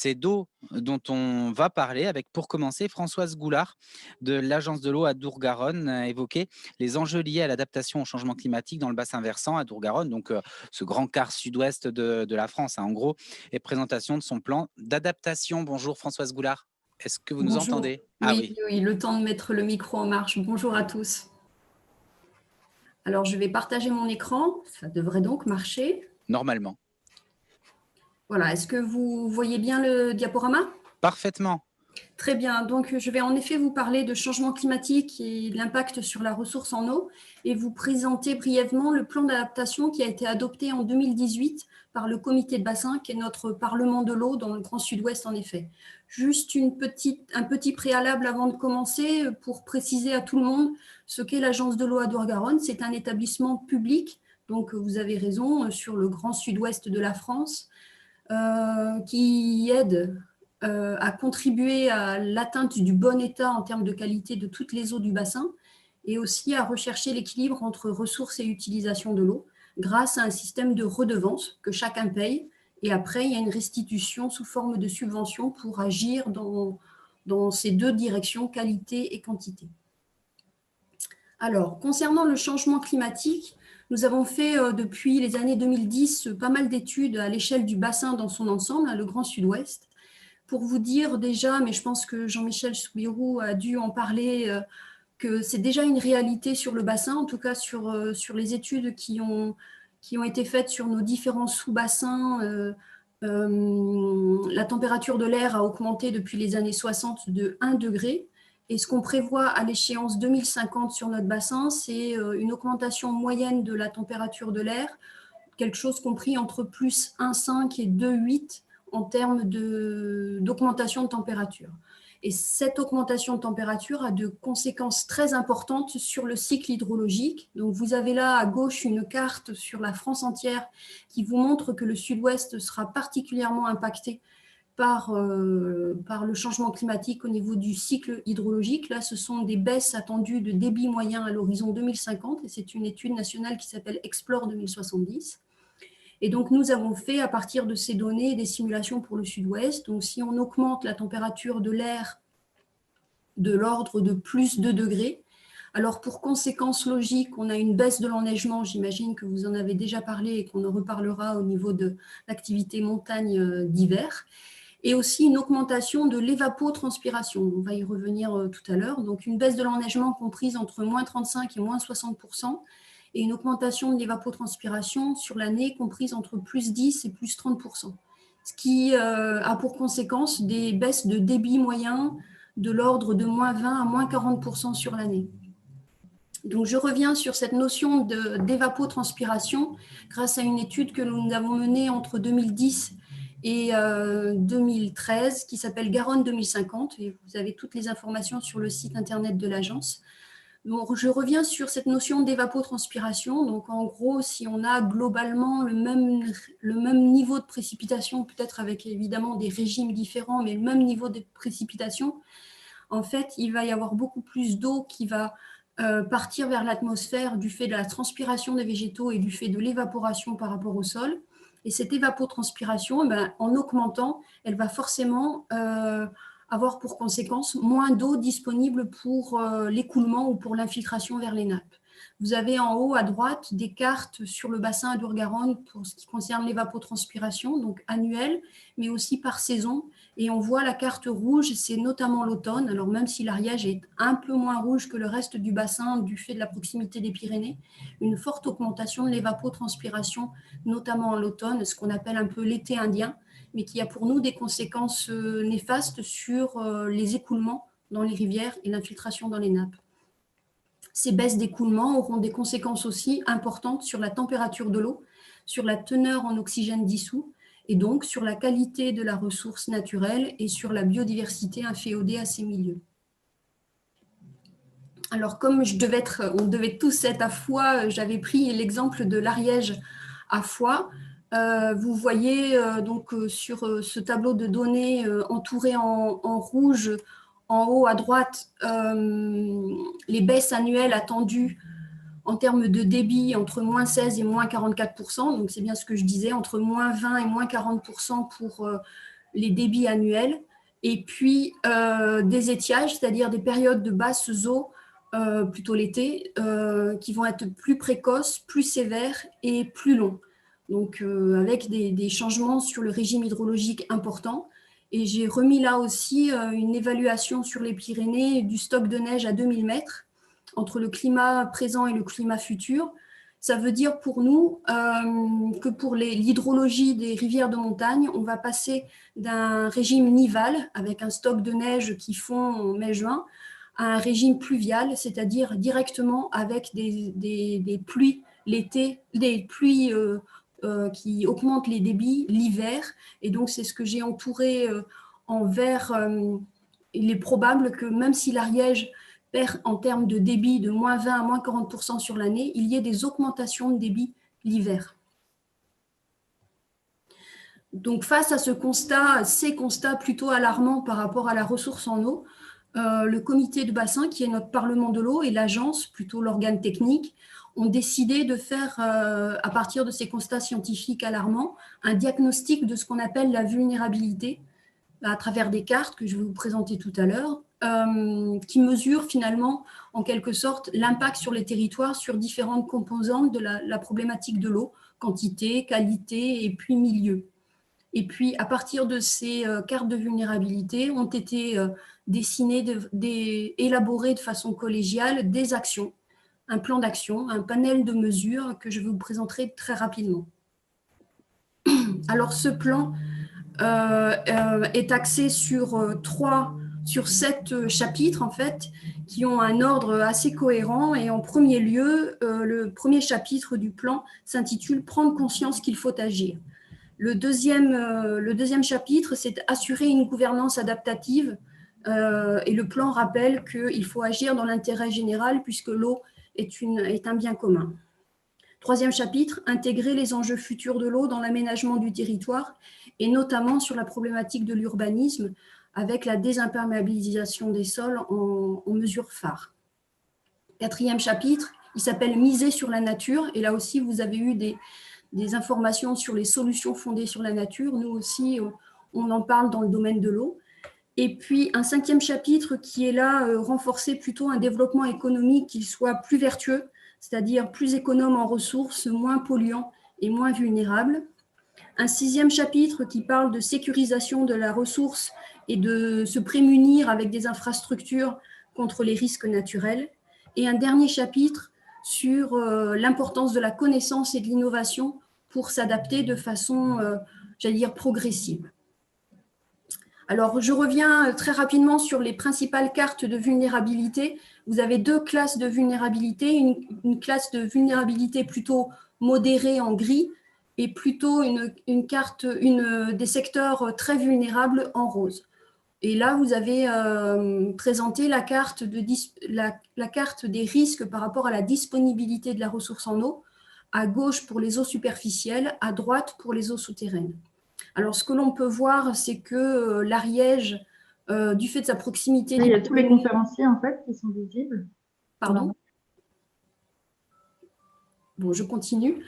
C'est d'eau dont on va parler avec, pour commencer, Françoise Goulard de l'Agence de l'eau à Dourgaronne, évoquer les enjeux liés à l'adaptation au changement climatique dans le bassin versant à Dourgaronne, donc ce grand quart sud-ouest de la France, hein, en gros, et présentation de son plan d'adaptation. Bonjour Françoise Goulard, est-ce que vous nous Bonjour. entendez? Ah Oui, oui, oui, le temps de mettre le micro en marche. Bonjour à tous. Alors, je vais partager mon écran. Ça devrait donc marcher. normalement. Voilà. Est-ce que vous voyez bien le diaporama? Parfaitement. Très bien. Donc, je vais en effet vous parler de changement climatique et de l'impact sur la ressource en eau et vous présenter brièvement le plan d'adaptation qui a été adopté en 2018 par le comité de bassin, qui est notre parlement de l'eau dans le Grand Sud-Ouest en effet. Juste un petit préalable avant de commencer pour préciser à tout le monde ce qu'est l'Agence de l'eau à Dourgaronne. C'est un établissement public, donc vous avez raison, sur le Grand Sud-Ouest de la France, qui aide à contribuer à l'atteinte du bon état en termes de qualité de toutes les eaux du bassin et aussi à rechercher l'équilibre entre ressources et utilisation de l'eau grâce à un système de redevance que chacun paye. Et après, il y a une restitution sous forme de subvention pour agir dans ces deux directions, qualité et quantité. Alors, concernant le changement climatique, nous avons fait depuis les années 2010 pas mal d'études à l'échelle du bassin dans son ensemble, le Grand Sud-Ouest. Pour vous dire déjà, mais je pense que Jean-Michel Soubirous a dû en parler, que c'est déjà une réalité sur le bassin, en tout cas sur les études qui ont été faites sur nos différents sous-bassins. La température de l'air a augmenté depuis les années 60 de 1 degré. Et ce qu'on prévoit à l'échéance 2050 sur notre bassin, c'est une augmentation moyenne de la température de l'air, quelque chose compris entre plus 1,5 et 2,8 en termes d'augmentation de température. Et cette augmentation de température a de conséquences très importantes sur le cycle hydrologique. Donc vous avez là à gauche une carte sur la France entière qui vous montre que le sud-ouest sera particulièrement impacté par le changement climatique au niveau du cycle hydrologique. Là, ce sont des baisses attendues de débit moyen à l'horizon 2050 et c'est une étude nationale qui s'appelle Explore 2070. Et donc, nous avons fait, à partir de ces données, des simulations pour le sud-ouest. Donc, si on augmente la température de l'air de l'ordre de plus 2 degrés, alors pour conséquence logique, on a une baisse de l'enneigement, j'imagine que vous en avez déjà parlé et qu'on en reparlera au niveau de l'activité montagne d'hiver, et aussi une augmentation de l'évapotranspiration. On va y revenir tout à l'heure. Donc, une baisse de l'enneigement comprise entre moins 35 et moins 60%, et une augmentation de l'évapotranspiration sur l'année comprise entre plus 10 et plus 30%, ce qui a pour conséquence des baisses de débit moyen de l'ordre de moins 20 à moins 40% sur l'année. Donc, je reviens sur cette notion d'évapotranspiration grâce à une étude que nous avons menée entre 2010 et 2013 qui s'appelle Garonne 2050 et vous avez toutes les informations sur le site internet de l'agence. Donc, je reviens sur cette notion d'évapotranspiration. Donc, en gros, si on a globalement le même niveau de précipitation, peut-être avec évidemment des régimes différents, mais le même niveau de précipitation, en fait, il va y avoir beaucoup plus d'eau qui va partir vers l'atmosphère du fait de la transpiration des végétaux et du fait de l'évaporation par rapport au sol. Et cette évapotranspiration, en augmentant, elle va forcément avoir pour conséquence moins d'eau disponible pour l'écoulement ou pour l'infiltration vers les nappes. Vous avez en haut à droite des cartes sur le bassin à Dourgaronne pour ce qui concerne l'évapotranspiration, donc annuelle, mais aussi par saison. Et on voit la carte rouge, c'est notamment l'automne. Alors même si l'Ariège est un peu moins rouge que le reste du bassin du fait de la proximité des Pyrénées, une forte augmentation de l'évapotranspiration, notamment en l'automne, ce qu'on appelle un peu l'été indien, mais qui a pour nous des conséquences néfastes sur les écoulements dans les rivières et l'infiltration dans les nappes. Ces baisses d'écoulement auront des conséquences aussi importantes sur la température de l'eau, sur la teneur en oxygène dissous, et donc sur la qualité de la ressource naturelle et sur la biodiversité inféodée à ces milieux. Alors, comme on devait tous être à Foix, j'avais pris l'exemple de l'Ariège à Foix. Vous voyez donc sur ce tableau de données entouré en rouge, en haut à droite, les baisses annuelles attendues en termes de débit entre moins 16 et moins 44%. Donc, c'est bien ce que je disais, entre moins 20 et moins 40% pour les débits annuels, et puis des étiages, c'est-à-dire des périodes de basses eaux, plutôt l'été, qui vont être plus précoces, plus sévères et plus longs. Donc avec des changements sur le régime hydrologique importants. Et j'ai remis là aussi une évaluation sur les Pyrénées du stock de neige à 2000 mètres entre le climat présent et le climat futur. Ça veut dire pour nous que pour l'hydrologie des rivières de montagne, on va passer d'un régime nival avec un stock de neige qui fond en mai-juin à un régime pluvial, c'est-à-dire directement avec des pluies l'été, des pluies qui augmentent les débits l'hiver. Et donc, c'est ce que j'ai entouré en vert. Il est probable que même si l'Ariège perd en termes de débit de moins 20 à moins 40% sur l'année, il y ait des augmentations de débit l'hiver. Donc, face à ces constats plutôt alarmants par rapport à la ressource en eau, le comité de bassin, qui est notre parlement de l'eau, et l'agence, plutôt l'organe technique, ont décidé de faire, à partir de ces constats scientifiques alarmants, un diagnostic de ce qu'on appelle la vulnérabilité, à travers des cartes que je vais vous présenter tout à l'heure, qui mesurent finalement, en quelque sorte, l'impact sur les territoires sur différentes composantes de la problématique de l'eau, quantité, qualité et puis milieu. Et puis, à partir de ces cartes de vulnérabilité, ont été dessinées, élaborées de façon collégiale des actions, un plan d'action, un panel de mesures que je vous présenterai très rapidement. Alors, ce plan est axé sur 7 chapitres, en fait, qui ont un ordre assez cohérent. Et en premier lieu, le premier chapitre du plan s'intitule « Prendre conscience qu'il faut agir ». Le deuxième chapitre, c'est assurer une gouvernance adaptative. Et le plan rappelle qu'il faut agir dans l'intérêt général puisque l'eau est un bien commun. Troisième chapitre, intégrer les enjeux futurs de l'eau dans l'aménagement du territoire et notamment sur la problématique de l'urbanisme avec la désimperméabilisation des sols en mesure phare. Quatrième chapitre, il s'appelle Miser sur la nature et là aussi vous avez eu des informations sur les solutions fondées sur la nature. Nous aussi, on en parle dans le domaine de l'eau. Et puis, un cinquième chapitre qui est là, renforcer plutôt un développement économique qui soit plus vertueux, c'est-à-dire plus économe en ressources, moins polluant et moins vulnérable. Un sixième chapitre qui parle de sécurisation de la ressource et de se prémunir avec des infrastructures contre les risques naturels. Et un dernier chapitre sur l'importance de la connaissance et de l'innovation pour s'adapter de façon, j'allais dire, progressive. Alors, je reviens très rapidement sur les principales cartes de vulnérabilité. Vous avez 2 classes de vulnérabilité, une classe de vulnérabilité plutôt modérée en gris et plutôt des secteurs très vulnérables en rose. Et là, vous avez présenté la carte des risques par rapport à la disponibilité de la ressource en eau, à gauche pour les eaux superficielles, à droite pour les eaux souterraines. Alors, ce que l'on peut voir, c'est que l'Ariège, du fait de sa proximité… Il y a tous les conférenciers, en fait, qui sont visibles. Pardon ? Bon, je continue.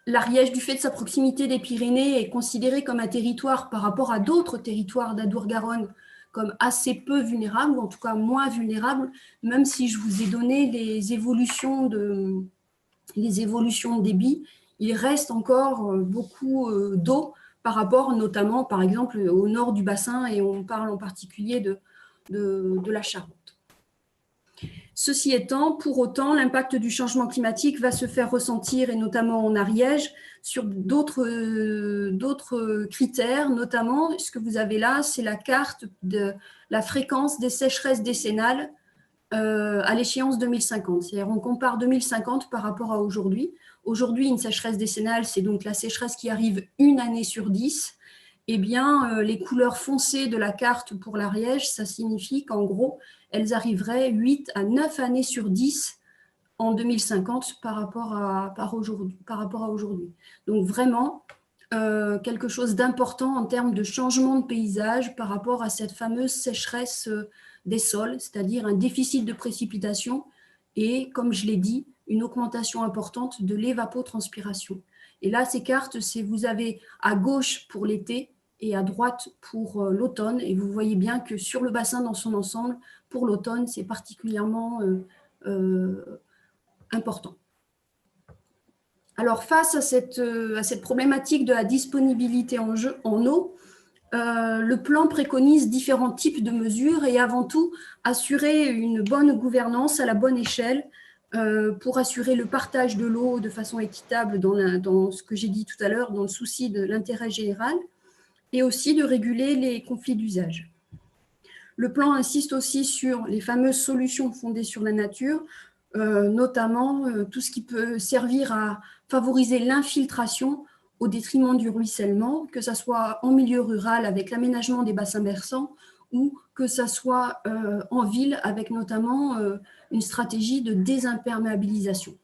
L'Ariège, du fait de sa proximité des Pyrénées, est considéré comme un territoire par rapport à d'autres territoires d'Adour-Garonne comme assez peu vulnérable, ou en tout cas moins vulnérable, même si je vous ai donné les évolutions de débit, il reste encore beaucoup d'eau par rapport notamment, par exemple, au nord du bassin, et on parle en particulier de la Charente. Ceci étant, pour autant, l'impact du changement climatique va se faire ressentir, et notamment en Ariège, sur d'autres critères, notamment, ce que vous avez là, c'est la carte de la fréquence des sécheresses décennales à l'échéance 2050. C'est-à-dire on compare 2050 par rapport à aujourd'hui. Aujourd'hui, une sécheresse décennale, c'est donc la sécheresse qui arrive une année sur 10. Eh bien, les couleurs foncées de la carte pour l'Ariège, ça signifie qu'en gros, elles arriveraient 8 à 9 années sur 10 en 2050 par rapport à aujourd'hui. Donc vraiment, quelque chose d'important en termes de changement de paysage par rapport à cette fameuse sécheresse des sols, c'est-à-dire un déficit de précipitation et, comme je l'ai dit, une augmentation importante de l'évapotranspiration. Et là, ces cartes, vous avez à gauche pour l'été et à droite pour l'automne. Et vous voyez bien que sur le bassin dans son ensemble, pour l'automne, c'est particulièrement important. Alors, face à cette problématique de la disponibilité en eau, le plan préconise différents types de mesures et avant tout assurer une bonne gouvernance à la bonne échelle pour assurer le partage de l'eau de façon équitable dans ce que j'ai dit tout à l'heure, dans le souci de l'intérêt général et aussi de réguler les conflits d'usage. Le plan insiste aussi sur les fameuses solutions fondées sur la nature, notamment tout ce qui peut servir à favoriser l'infiltration au détriment du ruissellement, que ce soit en milieu rural avec l'aménagement des bassins versants ou que ce soit en ville avec notamment une stratégie de désimperméabilisation.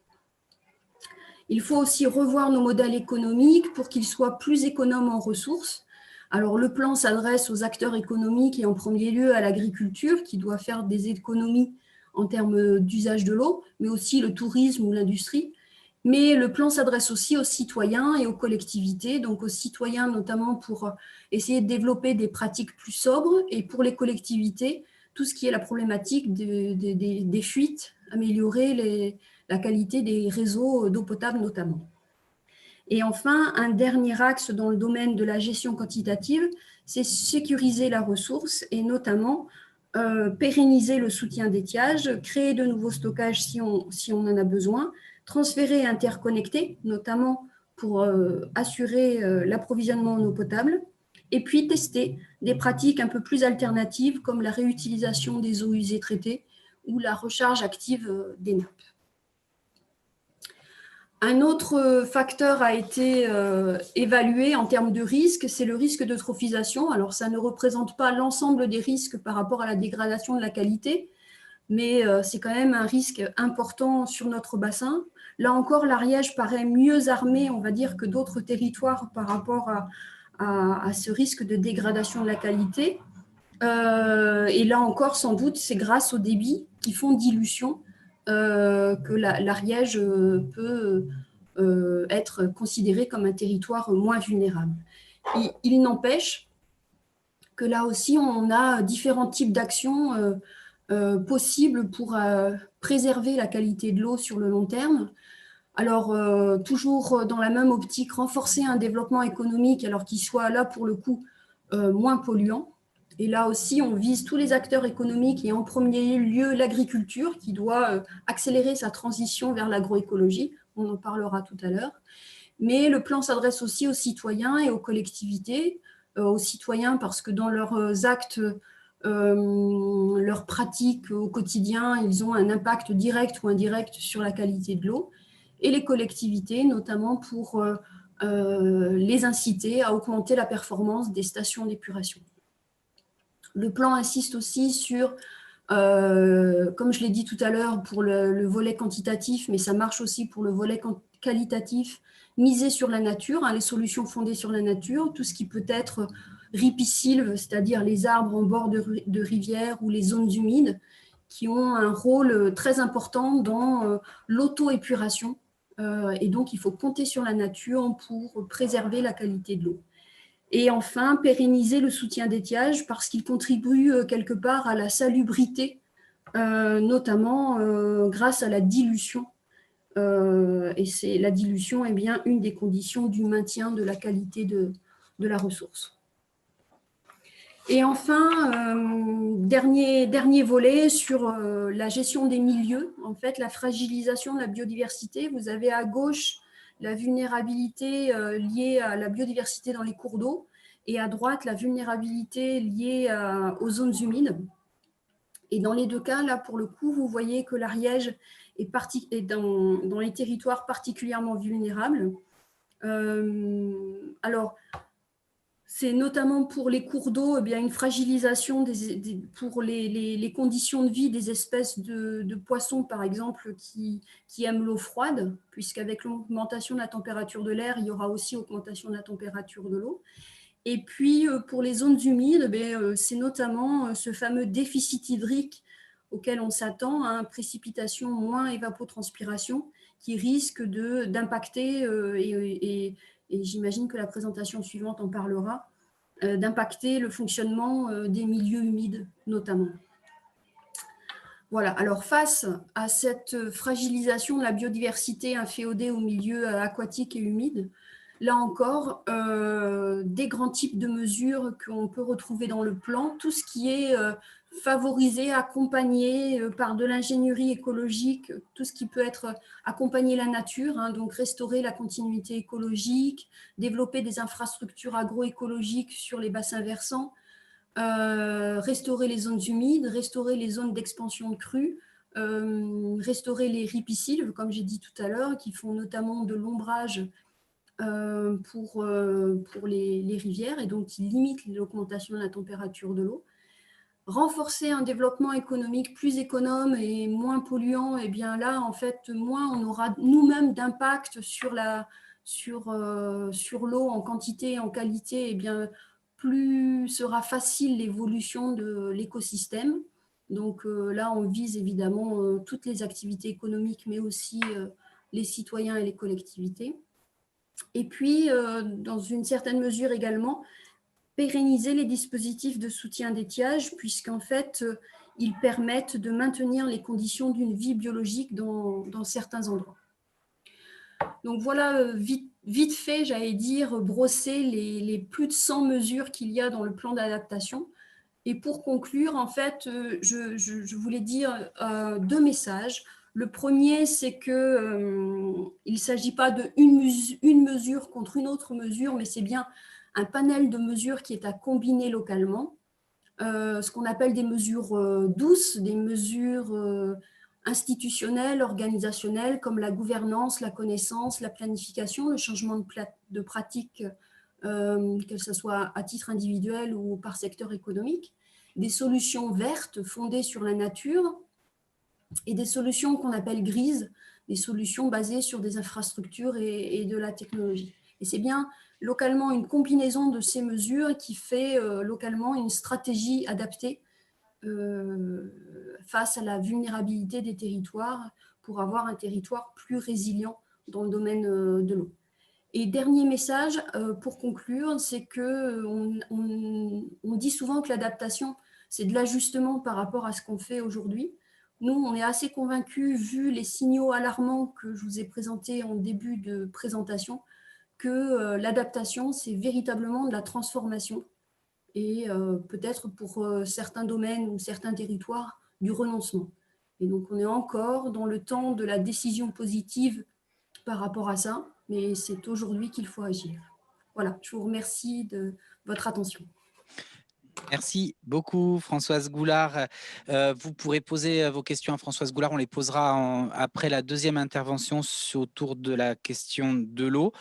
Il faut aussi revoir nos modèles économiques pour qu'ils soient plus économes en ressources. Alors, le plan s'adresse aux acteurs économiques et en premier lieu à l'agriculture qui doit faire des économies en termes d'usage de l'eau, mais aussi le tourisme ou l'industrie. Mais le plan s'adresse aussi aux citoyens et aux collectivités, donc aux citoyens notamment pour essayer de développer des pratiques plus sobres et pour les collectivités, tout ce qui est la problématique des fuites, améliorer la qualité des réseaux d'eau potable notamment. Et enfin, un dernier axe dans le domaine de la gestion quantitative, c'est sécuriser la ressource et notamment pérenniser le soutien d'étiage, créer de nouveaux stockages si on en a besoin, transférer et interconnecter, notamment pour assurer l'approvisionnement en eau potable, et puis tester des pratiques un peu plus alternatives comme la réutilisation des eaux usées traitées ou la recharge active des nappes. Un autre facteur a été évalué en termes de risque, c'est le risque d'eutrophisation. Alors, ça ne représente pas l'ensemble des risques par rapport à la dégradation de la qualité, mais c'est quand même un risque important sur notre bassin. Là encore, l'Ariège paraît mieux armé, on va dire, que d'autres territoires par rapport à ce risque de dégradation de la qualité. Et là encore, sans doute, c'est grâce aux débits qui font dilution que l'Ariège peut être considéré comme un territoire moins vulnérable. Il n'empêche que là aussi, on a différents types d'actions possibles pour préserver la qualité de l'eau sur le long terme. Alors, toujours dans la même optique, renforcer un développement économique alors qu'il soit là pour le coup moins polluant. Et là aussi, on vise tous les acteurs économiques et en premier lieu l'agriculture qui doit accélérer sa transition vers l'agroécologie. On en parlera tout à l'heure. Mais le plan s'adresse aussi aux citoyens et aux collectivités. Aux citoyens parce que dans leurs actes, leurs pratiques au quotidien, ils ont un impact direct ou indirect sur la qualité de l'eau. Et les collectivités, notamment pour les inciter à augmenter la performance des stations d'épuration. Le plan insiste aussi sur, comme je l'ai dit tout à l'heure, pour le volet quantitatif, mais ça marche aussi pour le volet qualitatif, miser sur la nature, les solutions fondées sur la nature, tout ce qui peut être ripisylve, c'est-à-dire les arbres en bord de rivières ou les zones humides, qui ont un rôle très important dans l'auto-épuration. Et donc, il faut compter sur la nature pour préserver la qualité de l'eau. Et enfin, pérenniser le soutien d'étiage parce qu'il contribue quelque part à la salubrité, notamment grâce à la dilution. Et la dilution est bien une des conditions du maintien de la qualité de la ressource. Et enfin, dernier volet sur la gestion des milieux, en fait, la fragilisation de la biodiversité. Vous avez à gauche la vulnérabilité liée à la biodiversité dans les cours d'eau et à droite, la vulnérabilité liée aux zones humides. Et dans les deux cas, là, pour le coup, vous voyez que l'Ariège est dans les territoires particulièrement vulnérables. Alors, c'est notamment pour les cours d'eau, eh bien, une fragilisation pour les conditions de vie des espèces de poissons, par exemple, qui aiment l'eau froide, puisqu'avec l'augmentation de la température de l'air, il y aura aussi augmentation de la température de l'eau. Et puis, pour les zones humides, c'est notamment ce fameux déficit hydrique auquel on s'attend, hein, précipitation moins évapotranspiration, qui risque d'impacter, et j'imagine que la présentation suivante en parlera, d'impacter le fonctionnement des milieux humides notamment. Voilà, alors face à cette fragilisation de la biodiversité inféodée aux milieux aquatiques et humides, là encore, des grands types de mesures qu'on peut retrouver dans le plan, tout ce qui est favorisé, accompagné par de l'ingénierie écologique, tout ce qui peut être accompagner la nature, hein, donc restaurer la continuité écologique, développer des infrastructures agroécologiques sur les bassins versants, restaurer les zones humides, restaurer les zones d'expansion de crues, restaurer les ripisylves, comme j'ai dit tout à l'heure, qui font notamment de l'ombrage pour les rivières et donc qui limitent l'augmentation de la température de l'eau. Renforcer un développement économique plus économe et moins polluant, et bien là, en fait, moins on aura nous-mêmes d'impact sur l'eau en quantité et en qualité, et bien plus sera facile l'évolution de l'écosystème. Donc là, on vise évidemment toutes les activités économiques, mais aussi les citoyens et les collectivités. Et puis, dans une certaine mesure également, pérenniser les dispositifs de soutien d'étiage, puisqu'en fait, ils permettent de maintenir les conditions d'une vie biologique dans certains endroits. Donc voilà, vite fait, j'allais dire, brosser les plus de 100 mesures qu'il y a dans le plan d'adaptation. Et pour conclure, en fait, je voulais dire deux messages. Le premier, c'est qu'il ne s'agit pas d'une mesure contre une autre mesure, mais c'est bien un panel de mesures qui est à combiner localement. Ce qu'on appelle des mesures douces, des mesures institutionnelles, organisationnelles, comme la gouvernance, la connaissance, la planification, le changement de pratique, que ce soit à titre individuel ou par secteur économique, des solutions vertes fondées sur la nature et des solutions qu'on appelle grises, des solutions basées sur des infrastructures et de la technologie. Et c'est bien localement une combinaison de ces mesures qui fait localement une stratégie adaptée face à la vulnérabilité des territoires pour avoir un territoire plus résilient dans le domaine de l'eau. Et dernier message pour conclure, c'est qu'on on dit souvent que l'adaptation, c'est de l'ajustement par rapport à ce qu'on fait aujourd'hui. Nous, on est assez convaincus, vu les signaux alarmants que je vous ai présentés en début de présentation, que l'adaptation, c'est véritablement de la transformation et peut-être pour certains domaines ou certains territoires, du renoncement. Et donc, on est encore dans le temps de la décision positive par rapport à ça, mais c'est aujourd'hui qu'il faut agir. Voilà, je vous remercie de votre attention. Merci beaucoup, Françoise Goulard. Vous pourrez poser vos questions à Françoise Goulard. On les posera après la deuxième intervention autour de la question de l'eau.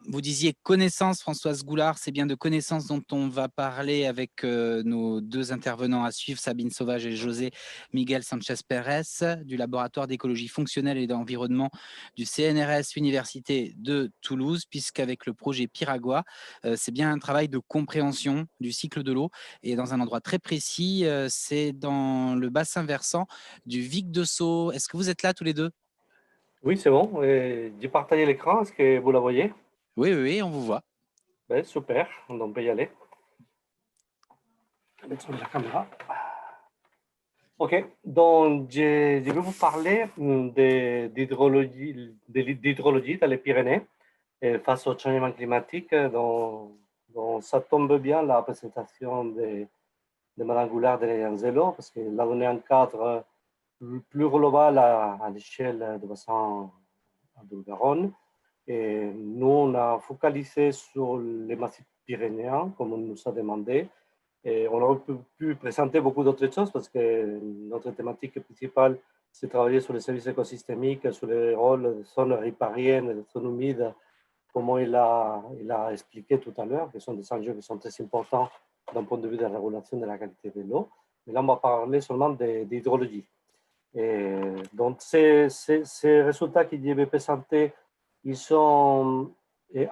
Vous disiez connaissance, Françoise Goulard, c'est bien de connaissance dont on va parler avec nos deux intervenants à suivre, Sabine Sauvage et José Miguel Sanchez-Pérez, du laboratoire d'écologie fonctionnelle et d'environnement du CNRS Université de Toulouse, puisqu'avec le projet Piragua, c'est bien un travail de compréhension du cycle de l'eau et dans un endroit très précis, c'est dans le bassin versant du Vic de Sceaux. Est-ce que vous êtes là tous les deux? Oui, c'est bon. J'ai partagé l'écran. Est-ce que vous la voyez? Oui, oui, oui, on vous voit. Ben, super. On peut y aller. Je vais mettre la caméra. OK. Donc, je vais vous parler d'hydrologie dans les Pyrénées face au changement climatique. Donc, ça tombe bien la présentation de Mme Goulard de l'Anzelo parce qu'elle a donné un cadre plus global à l'échelle du bassin de Garonne. Et nous, on a focalisé sur les massifs pyrénéens, comme on nous a demandé. Et on aurait pu présenter beaucoup d'autres choses parce que notre thématique principale, c'est travailler sur les services écosystémiques, sur les rôles des zones ripariennes, des zones humides, comme il a expliqué tout à l'heure, qui sont des enjeux qui sont très importants d'un point de vue de la régulation de la qualité de l'eau. Mais là, on va parler seulement d'hydrologie. Et donc, ces résultats qu'il avait présentés, ils sont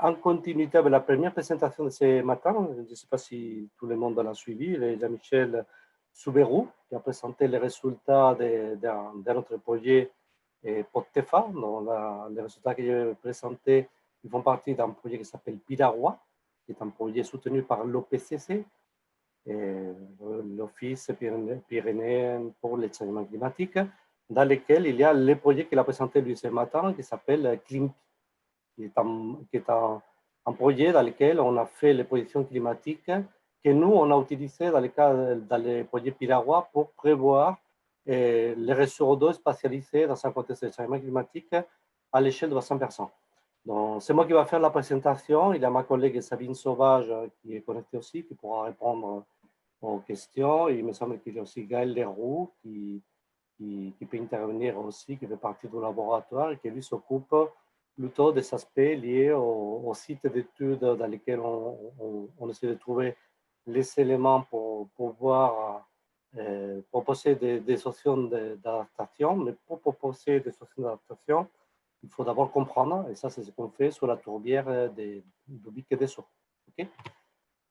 en continuité avec la première présentation de ce matin. Je ne sais pas si tout le monde l'a suivi, Jean-Michel Souberou, qui a présenté les résultats de notre projet POTEFA. Donc, les résultats que j'ai présentés, ils font partie d'un projet qui s'appelle Pirawa, qui est un projet soutenu par l'OPCC, l'Office pyrénéen pour le changement climatique, dans lequel il y a le projet qu'il a présenté lui ce matin, qui s'appelle CLIMP, qui est un projet dans lequel on a fait les prédictions climatiques que nous, on a utilisé dans le projet Pirawa pour prévoir les ressources d'eau spatialisées dans un contexte de changement climatique à l'échelle de 100%. Donc, c'est moi qui vais faire la présentation. Il y a ma collègue Sabine Sauvage qui est connectée aussi, qui pourra répondre aux questions. Il me semble qu'il y a aussi Gaël Leroux qui peut intervenir aussi, qui fait partie du laboratoire et qui lui s'occupe plutôt des aspects liés au site d'études dans lesquels on essaie de trouver les éléments pour pouvoir proposer des solutions d'adaptation. Mais pour proposer des solutions d'adaptation, il faut d'abord comprendre, et ça c'est ce qu'on fait sur la tourbière du Bic des Sceaux. Okay?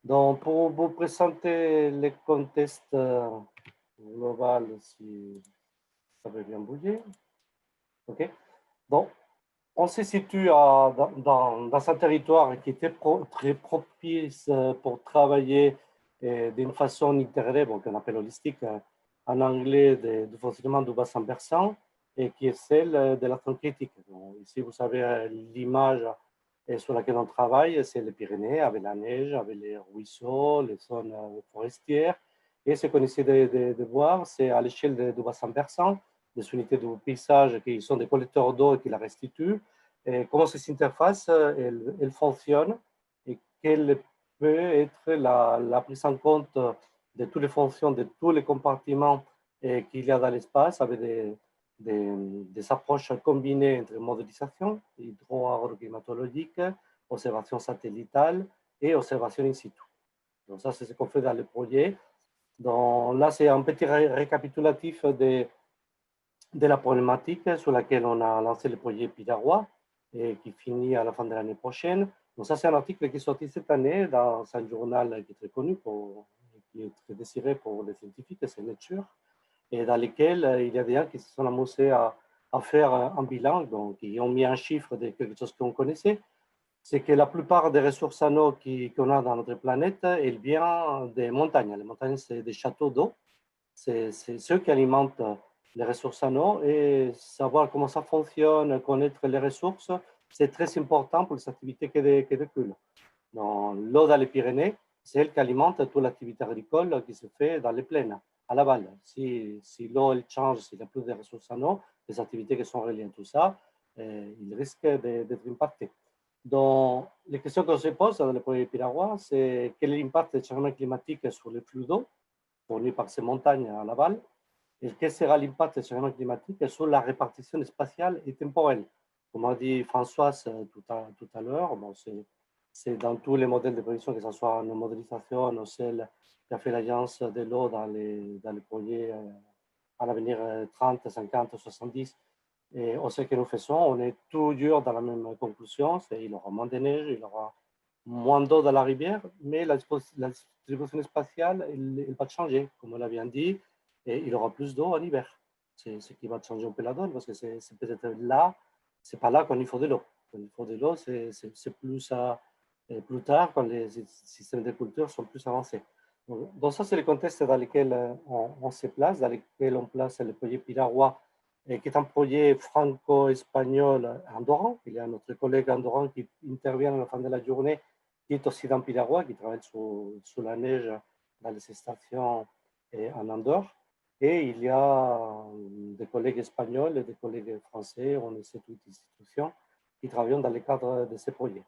Donc, pour vous présenter le contexte global, si ça veut bien bouger. Okay? Donc, on se situe dans un territoire qui était très propice pour travailler d'une façon intégrée, bon, qu'on appelle holistique en anglais, du fonctionnement du bassin versant, et qui est celle de l'action critique. Donc, ici, vous savez l'image sur laquelle on travaille, c'est les Pyrénées, avec la neige, avec les ruisseaux, les zones forestières. Et ce qu'on essaie de voir, c'est à l'échelle du bassin versant, des unités de paysage qui sont des collecteurs d'eau et qui la restituent, et comment cette interface elle fonctionne et quelle peut être la prise en compte de toutes les fonctions, de tous les compartiments qu'il y a dans l'espace, avec des approches combinées entre modélisation hydro-agroclimatologique, observation satellitale et observation in situ. Donc ça, c'est ce qu'on fait dans le projet. Donc là, c'est un petit récapitulatif de la problématique sur laquelle on a lancé le projet Pirawa et qui finit à la fin de l'année prochaine. Donc ça, c'est un article qui est sorti cette année dans un journal qui est très connu, qui est très désiré pour les scientifiques, c'est Nature, et dans lequel il y a des gens qui se sont amusés à faire un bilan, donc ils ont mis un chiffre de quelque chose qu'on connaissait, c'est que la plupart des ressources en eau qu'on a dans notre planète, elles viennent des montagnes. Les montagnes, c'est des châteaux d'eau, c'est ceux qui alimentent les ressources en eau, et savoir comment ça fonctionne, connaître les ressources, c'est très important pour les activités qui découlent. L'eau dans les Pyrénées, c'est elle qui alimente toute l'activité agricole qui se fait dans les plaines, à l'aval. Si l'eau change, s'il n'y a plus de ressources en eau, les activités qui sont reliées à tout ça, ils risquent d'être impactés. Donc, les questions qu'on se pose dans le projet Pirawa, c'est quel est l'impact du changement climatique sur les flux d'eau fournis par ces montagnes à l'aval, et quel sera l'impact du changement climatique sur la répartition spatiale et temporelle. Comme a dit Françoise tout à l'heure, bon, c'est dans tous les modèles de prévision, que ce soit en modélisation ou celle qu'a fait l'Agence de l'eau dans les projets à l'avenir 30, 50, 70. Et on sait que nous faisons, on est toujours dans la même conclusion, c'est il y aura moins de neige, il y aura moins d'eau dans la rivière, mais la distribution spatiale, elle va changer, comme on l'a bien dit, et il y aura plus d'eau en hiver. C'est ce qui va changer un peu la donne, parce que c'est peut-être là, c'est pas là qu'il faut de l'eau. Quand il faut de l'eau, c'est plus tard, quand les systèmes de culture sont plus avancés. Donc ça, c'est le contexte dans lequel on se place, dans lequel on place le projet Pirawa, qui est un projet franco-espagnol andorran. Il y a notre collègue andorran qui intervient à la fin de la journée, qui est aussi dans Pirawa, qui travaille sous la neige dans les stations en Andorre. Et il y a des collègues espagnols et des collègues français, on est 7 ou 8 institutions qui travaillent dans le cadre de ces projets.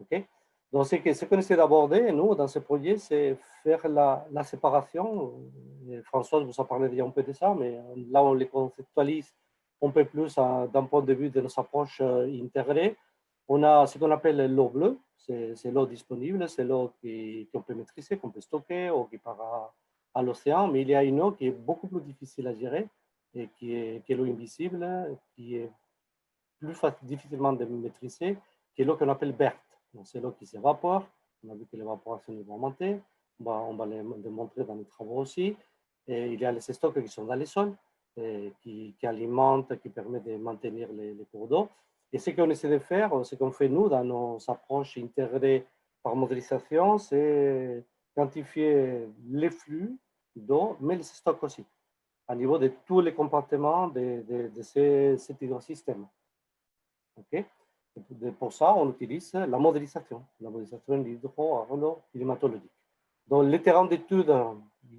Okay? Donc, ce qu'on essaie d'aborder, nous, dans ce projet, c'est faire la séparation. Françoise vous a parlé déjà un peu de ça, mais là, on les conceptualise un peu plus d'un point de vue de nos approches intégrées. On a ce qu'on appelle l'eau bleue, c'est l'eau disponible, c'est l'eau qu'on peut maîtriser, qu'on peut stocker ou qui part à l'océan, mais il y a une eau qui est beaucoup plus difficile à gérer et qui est l'eau invisible, qui est plus difficilement de maîtriser, qui est l'eau qu'on appelle verte. C'est l'eau qui s'évapore. On a vu que l'évaporation va augmenter. On va le montrer dans les travaux aussi. Et il y a les stocks qui sont dans les sols, qui alimentent, qui permettent de maintenir les cours d'eau. Et ce qu'on essaie de faire, ce qu'on fait nous dans nos approches intégrées par modélisation, c'est quantifier les flux d'eau, mais les stocks aussi, à niveau de tous les compartiments de cet hydrosystème. Okay. Pour ça, on utilise la modélisation de l'hydro-climatologique. Donc, le terrain d'étude,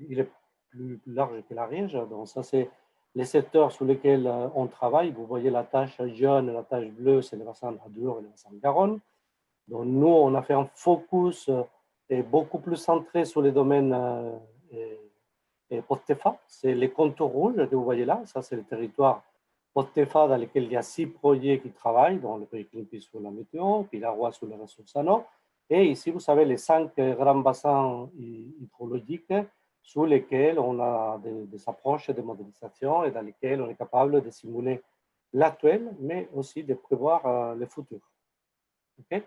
il est plus large que l'Ariège. Donc, ça, c'est les secteurs sur lesquels on travaille. Vous voyez la tache jaune, la tache bleue, c'est le bassin d'Adour et le bassin de Garonne. Donc, nous, on a fait un focus beaucoup plus centré sur les domaines post-TEFA. C'est les contours rouges que vous voyez là. Ça, c'est le territoire post-TEFA dans lequel il y a 6 projets qui travaillent, dont le projet Climpy sur la météo, puis la Roi sur les ressources en eau. Et ici, vous savez, les 5 grands bassins hydrologiques sur lesquels on a des approches de modélisation et dans lesquels on est capable de simuler l'actuel, mais aussi de prévoir le futur. Okay.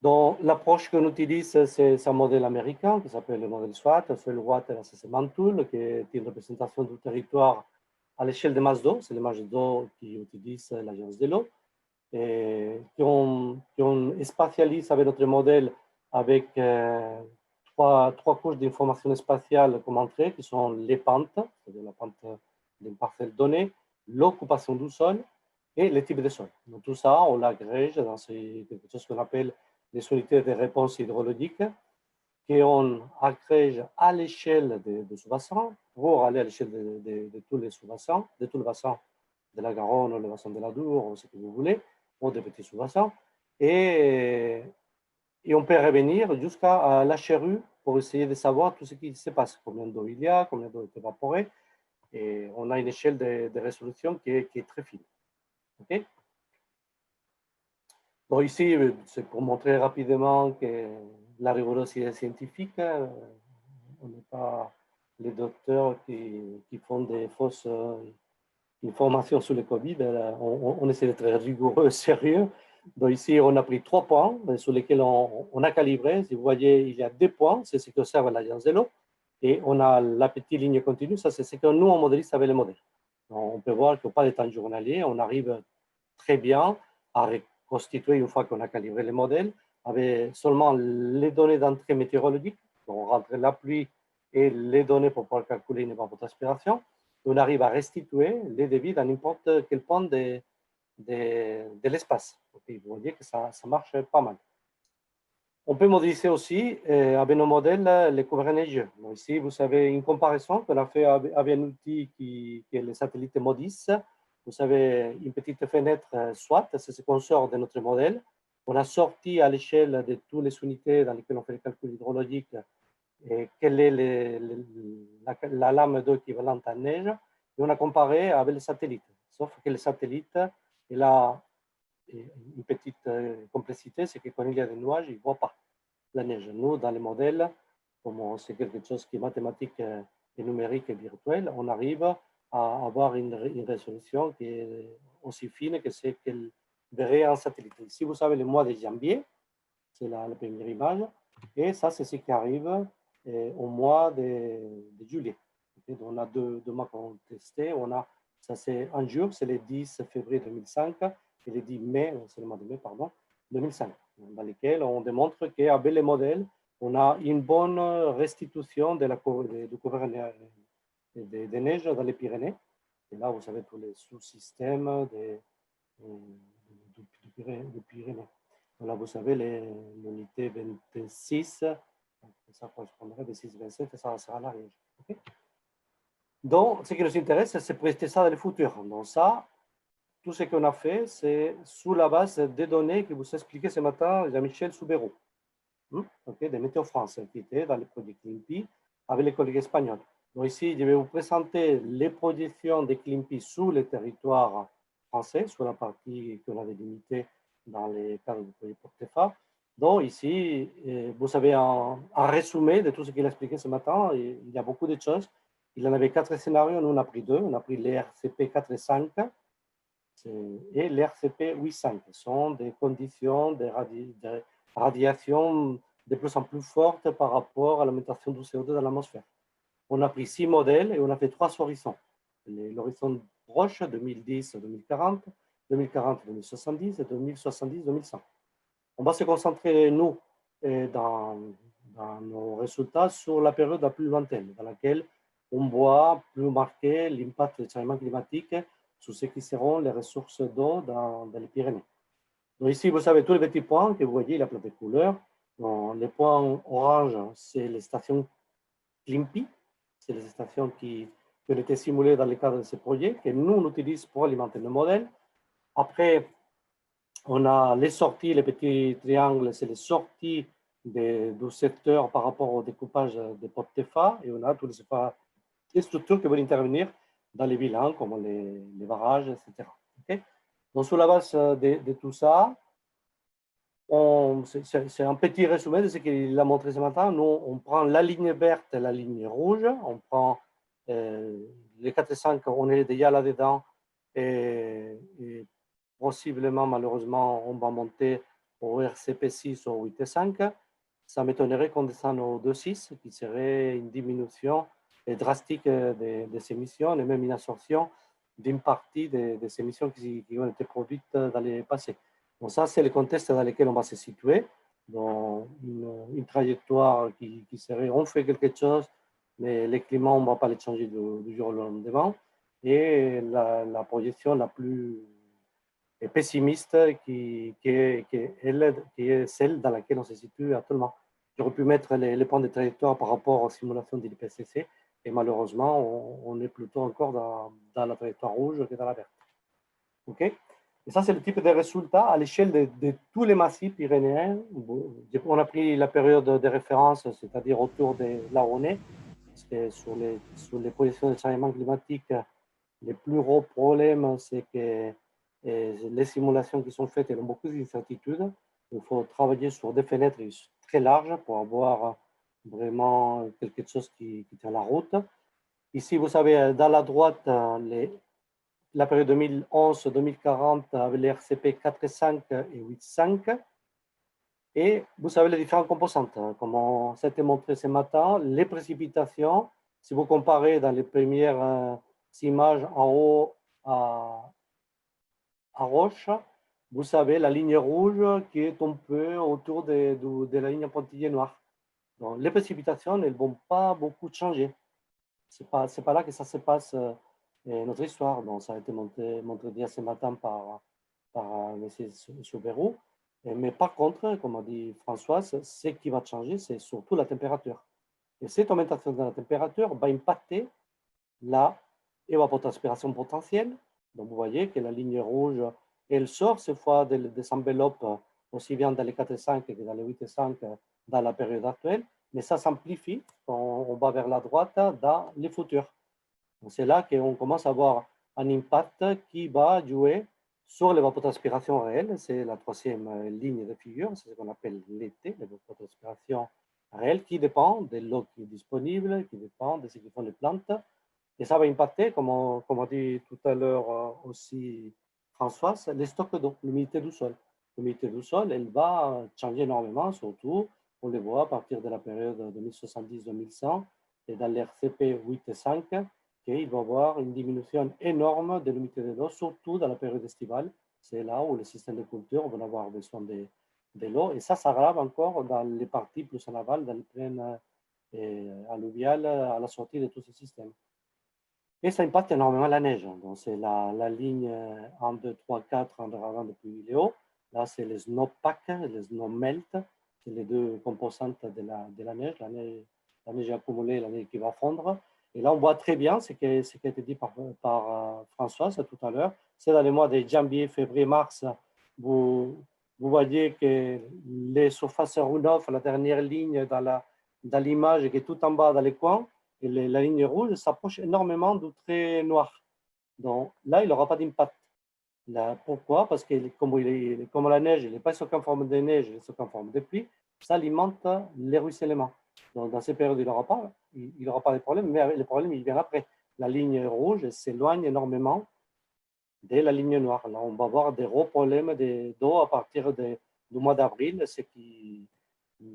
Donc, l'approche qu'on utilise, c'est un modèle américain qui s'appelle le modèle SWAT, Soil Water Assessment Tool, qui est une représentation du territoire à l'échelle des masses d'eau. C'est les masses d'eau qui utilisent l'agence de l'eau, et qu'on spatialise avec notre modèle avec trois couches d'informations spatiales comme entrée, qui sont les pentes, c'est-à-dire la pente d'une parcelle donnée, l'occupation du sol et les types de sol. Donc, tout ça, on l'agrège dans quelque chose qu'on appelle les unités de réponse hydrologique, qu'on agrège à l'échelle de sous-bassins pour aller à l'échelle de tous les sous-bassins, de tout le bassin de la Garonne, ou le bassin de l'Adour, ou ce que vous voulez, ou des petits sous-bassins. Et on peut revenir jusqu'à la Cherue pour essayer de savoir tout ce qui se passe, combien d'eau il y a, combien d'eau est évaporée. Et on a une échelle de résolution qui est très fine. Okay. Donc ici, c'est pour montrer rapidement que la rigorosité scientifique, on n'est pas les docteurs qui font des fausses informations sur le Covid. On essaie d'être rigoureux, sérieux. Donc ici, on a pris 3 points sur lesquels on a calibré. Si vous voyez, il y a 2 points, c'est ce qu'observe l'agence de l'eau. Et on a la petite ligne continue, ça c'est ce que nous, on modélise avec les modèles. Donc, on peut voir qu'il n'y a pas de temps journalier, on arrive très bien à constituer, une fois qu'on a calibré les modèles, avec seulement les données d'entrée météorologique, donc on rentre la pluie et les données pour pouvoir calculer une évapotranspiration, on arrive à restituer les débits dans n'importe quel point de l'espace. Okay, vous voyez que ça marche pas mal. On peut modéliser aussi avec nos modèles les couverts neigeux. Donc ici, vous savez une comparaison qu'on a fait avec un outil qui est le satellite MODIS. Vous savez, une petite fenêtre SWAT, c'est ce qu'on sort de notre modèle. On a sorti à l'échelle de toutes les unités dans lesquelles on fait le calcul hydrologique quelle est la lame d'eau équivalente à neige, et on a comparé avec le satellite. Sauf que le satellite, il a une petite complexité, c'est que quand il y a des nuages, il ne voit pas la neige. Nous, dans les modèles, comme c'est quelque chose qui est mathématique et numérique et virtuel, on arrive à avoir une résolution qui est aussi fine que ce qu'elle verrait en satellite. Ici, vous savez le mois de janvier, c'est la première image, et ça, c'est ce qui arrive au mois de juillet. Okay, donc on a deux mois qu'on a testé. Ça, c'est un jour, c'est le 10 février 2005, et le 10 mai, c'est le mois de mai, pardon, 2005, dans lesquels on démontre qu'avec les modèles, on a une bonne restitution du couvert de neige dans les Pyrénées. Et là, vous avez tous les sous-systèmes du Pyrénées. Donc là, vous savez, l'unité 26, ça correspondrait à 6,27, ça sera l'Ariège. Okay. Donc, ce qui nous intéresse, c'est prester ça dans le futur. Donc ça, tout ce qu'on a fait, c'est sous la base des données que vous expliquez ce matin, Jean-Michel Soubero, okay, de Météo France, qui était dans le projet Climpy avec les collègues espagnols. Donc ici, je vais vous présenter les projections de Climpy sur le territoire français, sur la partie qu'on avait limitée dans les cadres du projet Portefa. Donc ici, vous avez un résumé de tout ce qu'il a expliqué ce matin. Il y a beaucoup de choses. Il en avait 4 scénarios, nous on a pris 2. On a pris les RCP 4 et 5 et les RCP 8-5. Ce sont des conditions de radiation de plus en plus fortes par rapport à l'augmentation du CO2 dans l'atmosphère. On a pris 6 modèles et on a fait 3 horizons. L'horizon proche, 2010-2040, 2040-2070 et 2070-2100. On va se concentrer, nous, dans nos résultats sur la période la plus lointaine, dans laquelle on voit plus marqué l'impact du changement climatique sur ce qui seront les ressources d'eau dans les Pyrénées. Donc ici, vous savez tous les petits points que vous voyez, la plate de couleurs. Donc, les points orange, c'est les stations Climpy, c'est les stations qui ont été simulées dans le cadre de ce projet, que nous, on utilise pour alimenter le modèle. Après, on a les sorties, les petits triangles, c'est les sorties du secteur par rapport au découpage des potes TEFA, et on a tous les structures qui vont intervenir dans les bilans, comme les barrages, etc. Okay? Donc, sur la base de tout ça, c'est un petit résumé de ce qu'il a montré ce matin. Nous, on prend la ligne verte et la ligne rouge, on prend les 4 et 5, on est déjà là-dedans, et possiblement, malheureusement, on va monter au RCP 6 ou au 8 et 5. Ça m'étonnerait qu'on descende au 2,6, qui serait une diminution drastique des émissions et même une absorption d'une partie des émissions qui ont été produites dans les passés. Donc ça, c'est le contexte dans lequel on va se situer, dans une trajectoire qui serait, on fait quelque chose, mais les climats, on ne va pas les changer du jour au lendemain. Et la projection la plus pessimiste qui est celle dans laquelle on se situe actuellement. J'aurais pu mettre les points de trajectoire par rapport aux simulations de l'IPCC, et malheureusement, on est plutôt encore dans la trajectoire rouge que dans la verte. OK? Et ça, c'est le type de résultat à l'échelle de tous les massifs pyrénéens. On a pris la période de référence, c'est-à-dire autour de là où on est, parce que sur les projections de changement climatique, les plus gros problèmes, c'est que les simulations qui sont faites, elles ont beaucoup d'incertitudes. Il faut travailler sur des fenêtres très larges pour avoir vraiment quelque chose qui tient la route. Ici, vous savez, dans la droite, la période 2011-2040 avec les RCP 4,5 et 8,5. Et vous savez les différentes composantes. Comme ça a été montré ce matin, les précipitations, si vous comparez dans les premières images en haut à Roche, vous savez la ligne rouge qui est un peu autour de la ligne pointillée noire. Donc, les précipitations, elles ne vont pas beaucoup changer. Ce n'est pas là que ça se passe notre histoire. Donc, ça a été montré déjà ce matin par M. Soubérou. Mais par contre, comme a dit Françoise, ce qui va changer, c'est surtout la température. Et cette augmentation de la température va impacter la évapotranspiration potentielle. Donc, vous voyez que la ligne rouge, elle sort cette fois des enveloppes aussi bien dans les 4,5 que dans les 8,5 dans la période actuelle, mais ça s'amplifie quand on va vers la droite dans les futurs. C'est là qu'on commence à avoir un impact qui va jouer sur l'évapotranspiration réelle. C'est la troisième ligne de figure, c'est ce qu'on appelle l'été, l'évapotranspiration réelle, qui dépend de l'eau qui est disponible, qui dépend de ce que font les plantes. Et ça va impacter, comme a dit tout à l'heure aussi Françoise, les stocks d'eau, l'humidité du sol. L'humidité du sol, elle va changer énormément, surtout, on le voit à partir de la période 2070-2100, et dans l'RCP 8 et 5, qu'il va y avoir une diminution énorme de l'humidité de l'eau, surtout dans la période estivale. C'est là où les systèmes de culture vont avoir besoin de l'eau. Et ça s'aggrave encore dans les parties plus en aval, dans les plaines alluviales, à la sortie de tous ces systèmes. Et ça impacte énormément la neige. Donc, c'est la ligne 1, 2, 3, 4 en regardant depuis Léo. Là, c'est les snowpack, les snowmelt. C'est les deux composantes de la neige. La neige accumulée, la neige qui va fondre. Et là, on voit très bien ce qui a été dit par Françoise tout à l'heure. C'est dans les mois de janvier, février, mars. Vous voyez que les surfaces runoff, la dernière ligne dans l'image qui est tout en bas dans les coins, et la ligne rouge s'approche énormément du trait noir. Donc là, il n'aura pas d'impact. Pourquoi? Parce que comme la neige, il n'est pas stocké en forme de neige, il est stocké en forme de pluie, ça alimente les ruissellements. Donc dans ces périodes, il n'aura pas de problème, mais le problème, il vient après. La ligne rouge s'éloigne énormément de la ligne noire. Là, on va avoir des gros problèmes d'eau à partir du mois d'avril, ce qui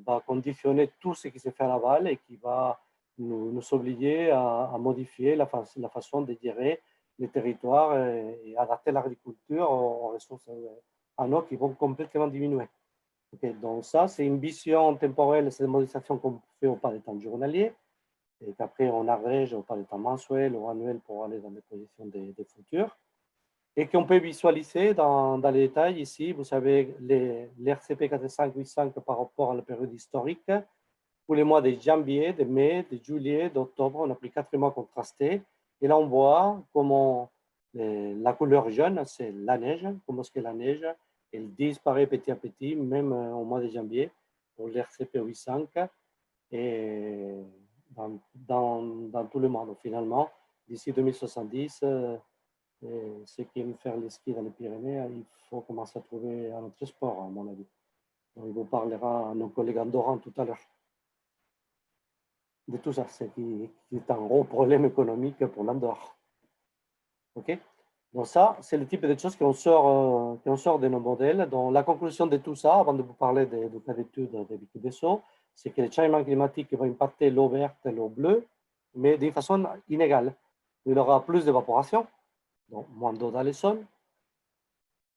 va conditionner tout ce qui se fait à l'aval et qui va nous obliger à modifier la façon de gérer les territoires et adapter l'agriculture aux ressources en eau qui vont complètement diminuer. Okay, donc ça, c'est une vision temporelle, c'est une modélisation qu'on fait au pas de temps journalier, et qu'après on agrège au pas de temps mensuel ou annuel pour aller dans des positions des futurs, et qu'on peut visualiser dans les détails ici. Vous savez, l'RCP 4585 par rapport à la période historique, pour les mois de janvier, de mai, de juillet, d'octobre, on a pris 4 mois contrastés, et là on voit comment la couleur jaune, c'est la neige, comment est-ce que la neige, elle disparaît petit à petit, même au mois de janvier, pour l'RCP 85, et dans tout le monde. Finalement, d'ici 2070, ceux qui aiment faire le ski dans les Pyrénées, il faut commencer à trouver un autre sport, à mon avis. Donc, il vous parlera à nos collègues andorrans tout à l'heure de tout ça, c'est qui est un gros problème économique pour l'Andorre. OK? Donc ça, c'est le type de choses qu'on sort de nos modèles. Donc la conclusion de tout ça, avant de vous parler du cas d'étude de Wikideso, c'est que le changement climatique va impacter l'eau verte et l'eau bleue, mais d'une façon inégale. Il y aura plus d'évaporation, donc moins d'eau dans les sols.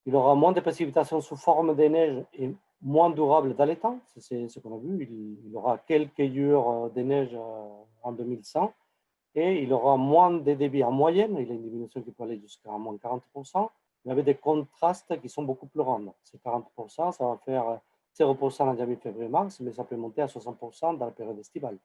Il y aura moins de précipitations sous forme de neige et moins durable dans les temps. C'est ce qu'on a vu. Il y aura quelques jours de neige en 2100 et il y aura moins de débit en moyenne. Il y a une diminution qui peut aller jusqu'à moins 40%, mais avec des contrastes qui sont beaucoup plus grands. C'est 40%, ça va faire 0% en janvier, février, mars, mais ça peut monter à 60% dans la période estivale.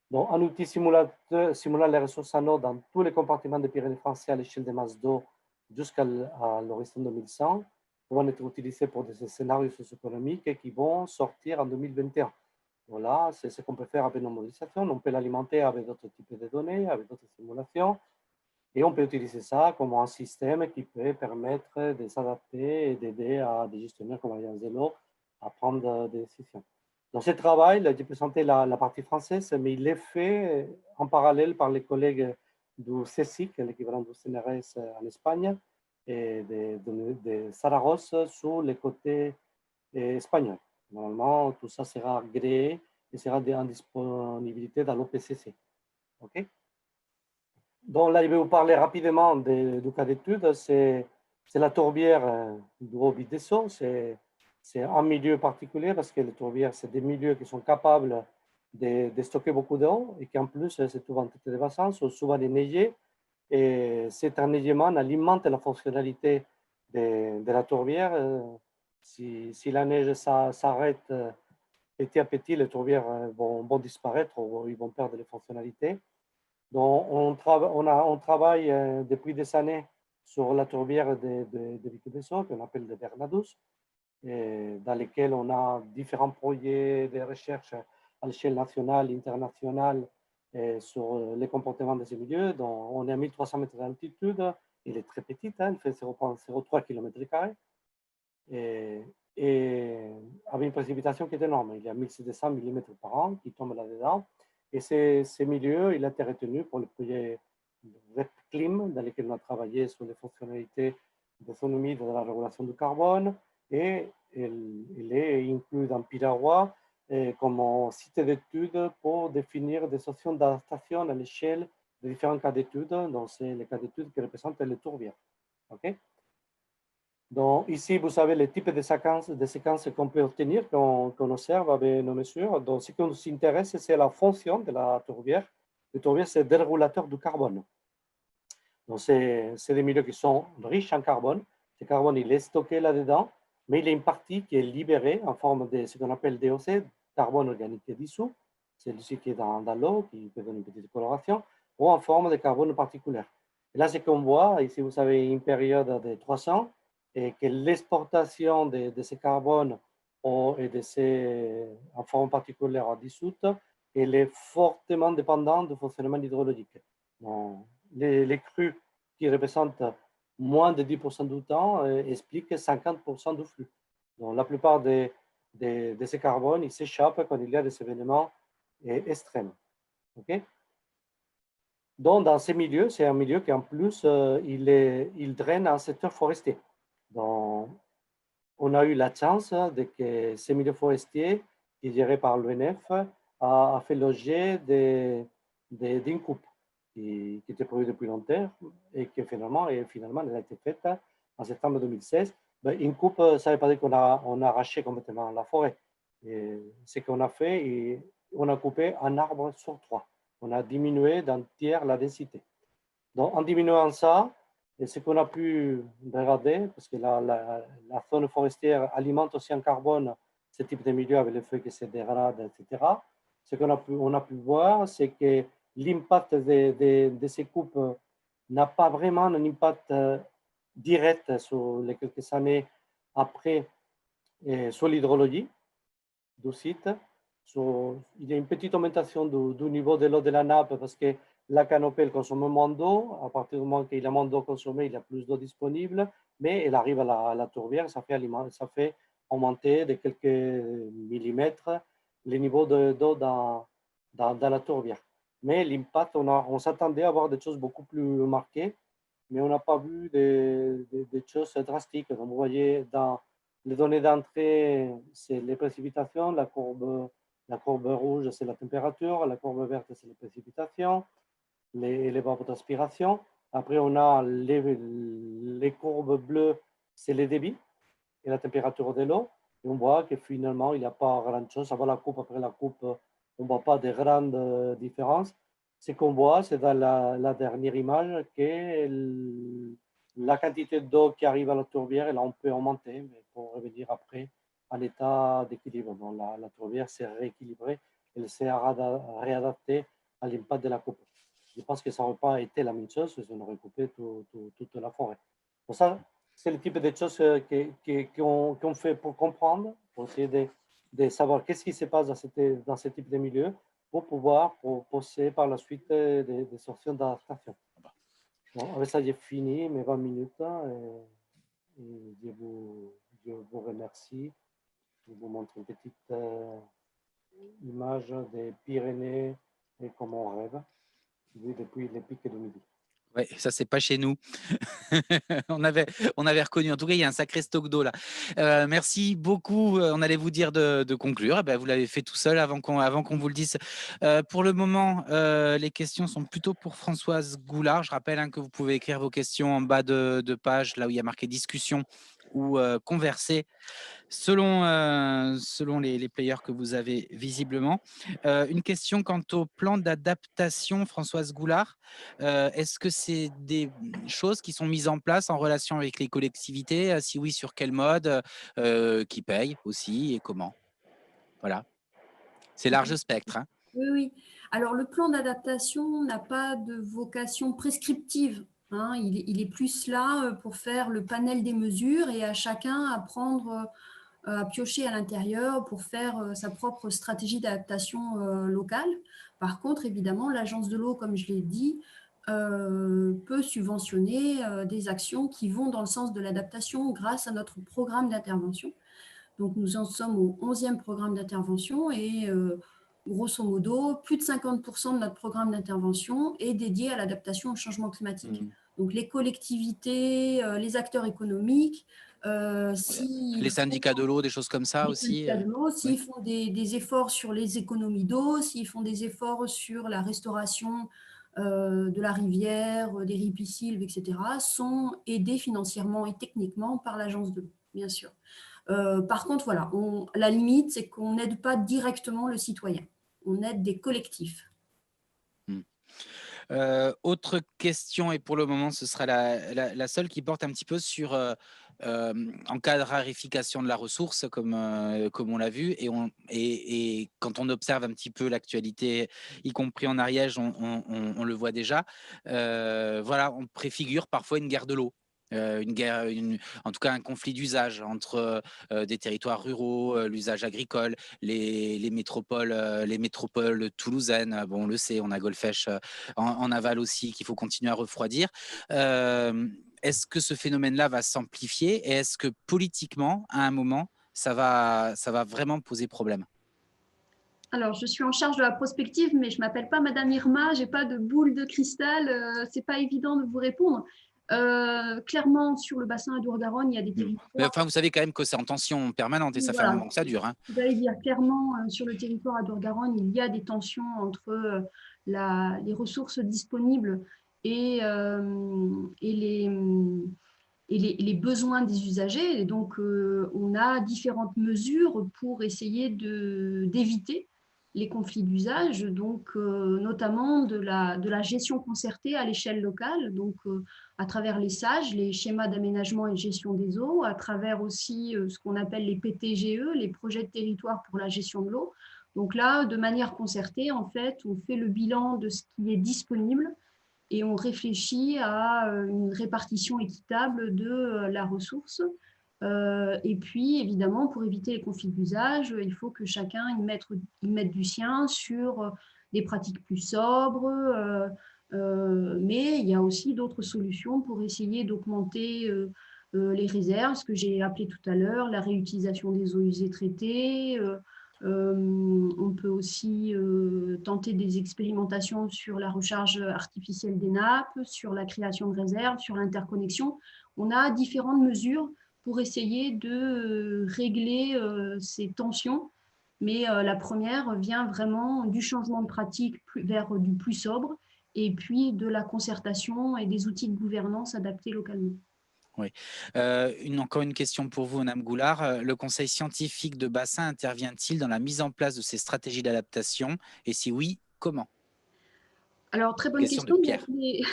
Donc, un outil simulant les ressources en eau dans tous les compartiments des Pyrénées français à l'échelle des masses d'eau jusqu'à l'horizon 2100 vont être utilisés pour des scénarios socio-économiques qui vont sortir en 2021. Voilà, c'est ce qu'on peut faire avec nos modélisations. On peut l'alimenter avec d'autres types de données, avec d'autres simulations, et on peut utiliser ça comme un système qui peut permettre de s'adapter et d'aider à des gestionnaires comme Allianz de l'eau à prendre des décisions. Dans ce travail, j'ai présenté la partie française, mais il est fait en parallèle par les collègues du CSIC, l'équivalent du CNRS en Espagne, et de Saragosse sur les côtés espagnols. Normalement, tout ça sera agréé et sera en disponibilité dans l'OPCC. OK? Donc là, je vais vous parler rapidement du cas d'étude. C'est la tourbière du Robideso. C'est un milieu particulier parce que les tourbières, c'est des milieux qui sont capables de stocker beaucoup d'eau et qui en plus se trouvent en tête de bassin, sont souvent enneigés. Et cet enneigement alimente la fonctionnalité de la tourbière. Si la neige s'arrête petit à petit, les tourbières vont disparaître ou ils vont perdre les fonctionnalités. Donc, on travaille depuis des années sur la tourbière de Wikideso, qu'on appelle de Bernadous, dans lesquels on a différents projets de recherche à l'échelle nationale, internationale, sur les comportements de ces milieux. Donc, on est à 1300 mètres d'altitude, il est très petit, hein, il fait 0,03 km², et avec une précipitation qui est énorme. Il y a 1700 mm par an qui tombent là-dedans. Et ces milieux, il a été retenu pour le projet REPCLIM, dans lequel on a travaillé sur les fonctionnalités des zones humides de la régulation du carbone, et il est inclus dans Pirawa comme site d'étude pour définir des options d'adaptation à l'échelle des différents cas d'études. Donc, c'est les cas d'études qui représentent les tourbières. OK? Donc, ici, vous savez les types de séquences qu'on peut obtenir, qu'on observe avec nos mesures. Donc, ce qui nous intéresse, c'est la fonction de la tourbière. La tourbière, c'est des régulateurs du carbone. Donc, c'est des milieux qui sont riches en carbone. Ce carbone, il est stocké là-dedans, mais il y a une partie qui est libérée en forme de ce qu'on appelle DOC, carbone organique dissous. C'est celui qui est dans l'eau, qui peut donner une petite coloration, ou en forme de carbone particulier. Et là, ce qu'on voit, ici, vous avez une période de 300, et que l'exportation de ces carbones et de ces en forme particulière dissoute, elle est fortement dépendante du fonctionnement hydrologique. Donc, les crues qui représentent moins de 10% du temps expliquent 50% du flux. Donc, la plupart de ces carbones, ils s'échappent quand il y a des événements extrêmes. Okay? Donc, dans ces milieux, c'est un milieu qui, en plus, il draine un secteur forestier. Donc, on a eu la chance de que ces milieux forestiers, qui est géré par l'ONF, a fait l'objet d'une coupe qui était prévue depuis longtemps et que finalement, elle a été faite en septembre 2016. Ben, une coupe, ça ne veut pas dire qu'on a arraché complètement la forêt. Et ce qu'on a fait, on a coupé un arbre sur 3. On a diminué d'un tiers la densité. Donc, en diminuant ça, et ce qu'on a pu regarder, parce que la zone forestière alimente aussi en carbone ce type de milieu avec le fait que c'est dégrade, etc. Ce qu'on a pu voir, c'est que l'impact de ces coupes n'a pas vraiment un impact direct sur les quelques années après sur l'hydrologie du site. Il y a une petite augmentation du niveau de l'eau de la nappe parce que la canopée consomme moins d'eau. À partir du moment qu'il a moins d'eau consommée, il y a plus d'eau disponible, mais elle arrive à la tourbière, ça fait augmenter de quelques millimètres le niveau d'eau dans la tourbière. Mais l'impact, on s'attendait à avoir des choses beaucoup plus marquées, mais on n'a pas vu des choses drastiques. Donc, vous voyez, dans les données d'entrée, c'est les précipitations, la courbe rouge, c'est la température, la courbe verte, c'est les précipitations, les evapotranspiration. Après, on a les courbes bleues, c'est les débits et la température de l'eau. Et on voit que finalement, il n'y a pas grand-chose. Avant la coupe, après la coupe, on ne voit pas de grandes différences. Ce qu'on voit, c'est dans la dernière image que la quantité d'eau qui arrive à la tourbière, là, on peut augmenter, mais pour revenir après à l'état d'équilibre. Donc, la tourbière s'est rééquilibrée, elle s'est réadaptée à l'impact de la coupe. Je pense que ça n'aurait pas été la même chose si on aurait coupé toute la forêt. Pour ça, c'est le type de choses qu'on fait pour comprendre, pour essayer de savoir qu'est-ce qui se passe dans ce type de milieu pour pouvoir poser par la suite des solutions d'adaptation. Bon, avec ça, j'ai fini mes 20 minutes et je vous remercie. Je vous montre une petite image des Pyrénées et comment on rêve, vu depuis les pics de midi. Ouais, ça, c'est pas chez nous. on avait reconnu. En tout cas, il y a un sacré stock d'eau là. Merci beaucoup. On allait vous dire de conclure. Eh ben, vous l'avez fait tout seul avant qu'on vous le dise. Pour le moment, les questions sont plutôt pour Françoise Goulard. Je rappelle que vous pouvez écrire vos questions en bas de page, là où il y a marqué discussion ou converser, selon les players que vous avez visiblement. Une question quant au plan d'adaptation, Françoise Goulard. Est-ce que c'est des choses qui sont mises en place en relation avec les collectivités? Si oui, sur quel mode? Qui paye aussi et comment? Voilà. C'est large spectre. Hein. Oui, oui. Alors, le plan d'adaptation n'a pas de vocation prescriptive. Hein. Il est plus là pour faire le panel des mesures et à chacun à prendre, à piocher à l'intérieur pour faire sa propre stratégie d'adaptation locale. Par contre, évidemment, l'agence de l'eau, comme je l'ai dit, peut subventionner des actions qui vont dans le sens de l'adaptation grâce à notre programme d'intervention. Donc, nous en sommes au 11e programme d'intervention et grosso modo, plus de 50% de notre programme d'intervention est dédié à l'adaptation au changement climatique. Donc, les collectivités, les acteurs économiques, les syndicats de l'eau, des choses comme ça aussi. S'ils font des efforts sur les économies d'eau, s'ils font des efforts sur la restauration de la rivière, des ripisylves, etc., sont aidés financièrement et techniquement par l'agence de l'eau, bien sûr. Par contre, voilà, la limite, c'est qu'on n'aide pas directement le citoyen. On aide des collectifs. Autre question, et pour le moment, ce sera la seule qui porte un petit peu sur en cas de raréfaction de la ressource, comme on l'a vu, et quand on observe un petit peu l'actualité, y compris en Ariège, on le voit déjà. Voilà, on préfigure parfois une guerre de l'eau. Une guerre, en tout cas un conflit d'usage entre des territoires ruraux, l'usage agricole, les métropoles toulousaines. Bon, on le sait, on a Golfech en aval aussi qu'il faut continuer à refroidir. Est-ce que ce phénomène-là va s'amplifier et est-ce que politiquement, à un moment, ça va vraiment poser problème? Alors, je suis en charge de la prospective, mais je ne m'appelle pas Madame Irma, je n'ai pas de boule de cristal, ce n'est pas évident de vous répondre. Clairement, sur le bassin Adour-Garonne, il y a des territoires. Mais enfin, vous savez quand même que c'est en tension permanente et ça fait un Voilà. moment que ça dure. Hein. J'allais dire clairement, sur le territoire Adour-Garonne, il y a des tensions entre les ressources disponibles et les besoins des usagers. Et donc, on a différentes mesures pour essayer d'éviter les conflits d'usage, donc notamment de la gestion concertée à l'échelle locale, donc à travers les SAGE, les schémas d'aménagement et de gestion des eaux, à travers aussi ce qu'on appelle les PTGE, les projets de territoire pour la gestion de l'eau. Donc là, de manière concertée, en fait, on fait le bilan de ce qui est disponible et on réfléchit à une répartition équitable de la ressource. Et puis, évidemment, pour éviter les conflits d'usage, il faut que chacun y mette du sien sur des pratiques plus sobres, mais il y a aussi d'autres solutions pour essayer d'augmenter les réserves, ce que j'ai appelé tout à l'heure, la réutilisation des eaux usées traitées. On peut aussi tenter des expérimentations sur la recharge artificielle des nappes, sur la création de réserves, sur l'interconnexion. On a différentes mesures pour essayer de régler ces tensions. Mais la première vient vraiment du changement de pratique vers du plus sobre et puis de la concertation et des outils de gouvernance adaptés localement. Oui. Encore une question pour vous, Madame Goulard. Le Conseil scientifique de bassin intervient-il dans la mise en place de ces stratégies d'adaptation? Et si oui, comment? Alors, très bonne Question de question. Pierre.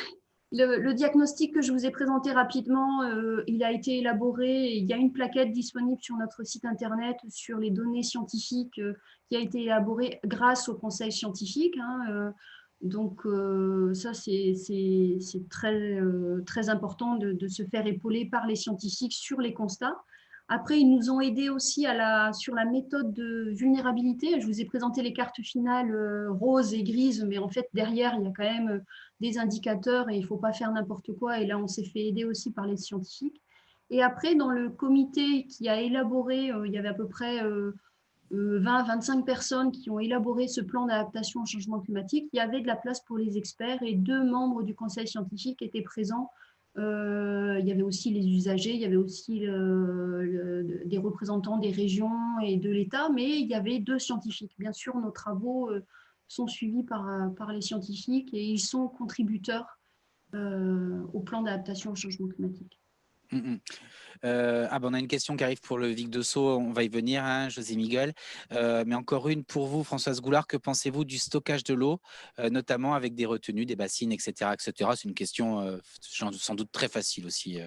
Le diagnostic que je vous ai présenté rapidement, il a été élaboré et il y a une plaquette disponible sur notre site internet sur les données scientifiques qui a été élaborée grâce au conseil scientifique. Donc, ça, c'est très important de se faire épauler par les scientifiques sur les constats. Après, ils nous ont aidés aussi sur la méthode de vulnérabilité. Je vous ai présenté les cartes finales roses et grises, mais en fait, derrière, il y a quand même des indicateurs et il ne faut pas faire n'importe quoi. Et là, on s'est fait aider aussi par les scientifiques. Et après, dans le comité qui a élaboré, il y avait à peu près 20-25 personnes qui ont élaboré ce plan d'adaptation au changement climatique. Il y avait de la place pour les experts et 2 membres du conseil scientifique étaient présents. Il y avait aussi les usagers, il y avait aussi des représentants des régions et de l'État, mais il y avait 2 scientifiques. Bien sûr, nos travaux sont suivis par les scientifiques et ils sont contributeurs au plan d'adaptation au changement climatique. On a une question qui arrive pour le Vic de Sceaux, on va y venir, hein, José Miguel. Mais encore une pour vous, Françoise Goulard, que pensez-vous du stockage de l'eau, notamment avec des retenues, des bassines, etc. etc. C'est une question sans doute très facile aussi.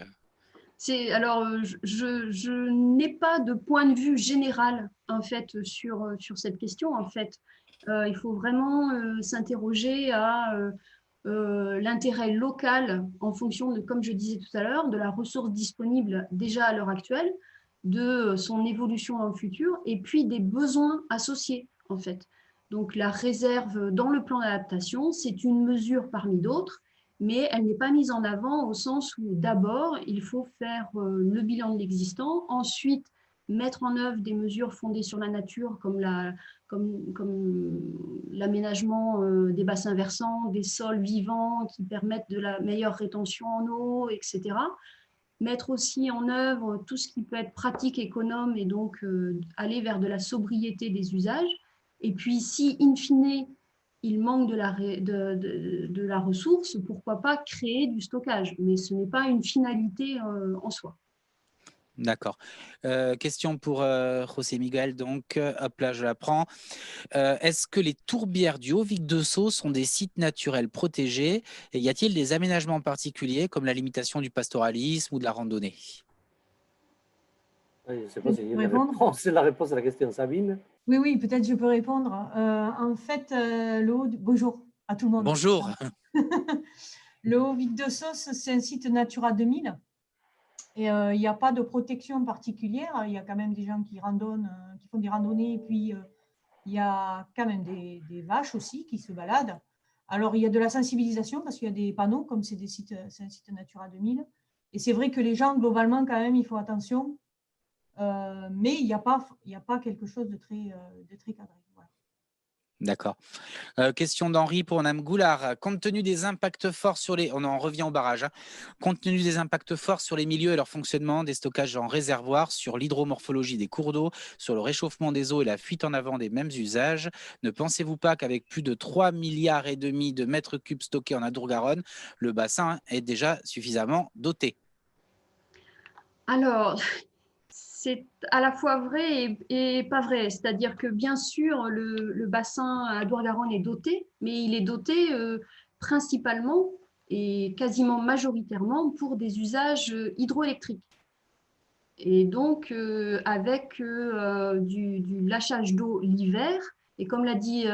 Alors, je n'ai pas de point de vue général en fait sur cette question. En fait, il faut vraiment s'interroger à l'intérêt local en fonction de, comme je disais tout à l'heure, de la ressource disponible déjà à l'heure actuelle, de son évolution dans le futur, et puis des besoins associés en fait. Donc, la réserve dans le plan d'adaptation, c'est une mesure parmi d'autres, mais elle n'est pas mise en avant au sens où d'abord, il faut faire le bilan de l'existant, ensuite mettre en œuvre des mesures fondées sur la nature comme l'aménagement des bassins versants, des sols vivants qui permettent de la meilleure rétention en eau, etc. Mettre aussi en œuvre tout ce qui peut être pratique, économe et donc aller vers de la sobriété des usages. Et puis si, in fine, il manque de la ressource, pourquoi pas créer du stockage, mais ce n'est pas une finalité en soi. D'accord. Question pour José Miguel, donc, hop là, je la prends. Est-ce que les tourbières du Haut-Vic de Sceaux sont des sites naturels protégés et y a-t-il des aménagements particuliers comme la limitation du pastoralisme ou de la randonnée? Je ne sais pas si la réponse à la question, Sabine. Oui, peut-être je peux répondre. En fait, bonjour à tout le monde. Bonjour. Le Haut-Vic de Sceaux, c'est un site Natura 2000 et il n'y a pas de protection particulière. Il y a quand même des gens qui randonnent, qui font des randonnées, et puis il y a quand même des vaches aussi qui se baladent. Alors, il y a de la sensibilisation parce qu'il y a des panneaux, comme c'est un site Natura 2000. Et c'est vrai que les gens, globalement, quand même, ils font attention. Mais il n'y a pas quelque chose de très cadré. Voilà. D'accord. Question d'Henri pour Madame Goulard. Compte tenu des impacts forts sur les… On en revient au barrage. Hein. Compte tenu des impacts forts sur les milieux et leur fonctionnement, des stockages en réservoir, sur l'hydromorphologie des cours d'eau, sur le réchauffement des eaux et la fuite en avant des mêmes usages, ne pensez-vous pas qu'avec plus de 3,5 milliards de mètres cubes stockés en Adour-Garonne, le bassin est déjà suffisamment doté? Alors, c'est à la fois vrai et pas vrai. C'est-à-dire que bien sûr, le bassin à Dour-Garonne est doté, mais il est doté principalement et quasiment majoritairement pour des usages hydroélectriques. Et donc, avec du lâchage d'eau l'hiver, et comme l'a dit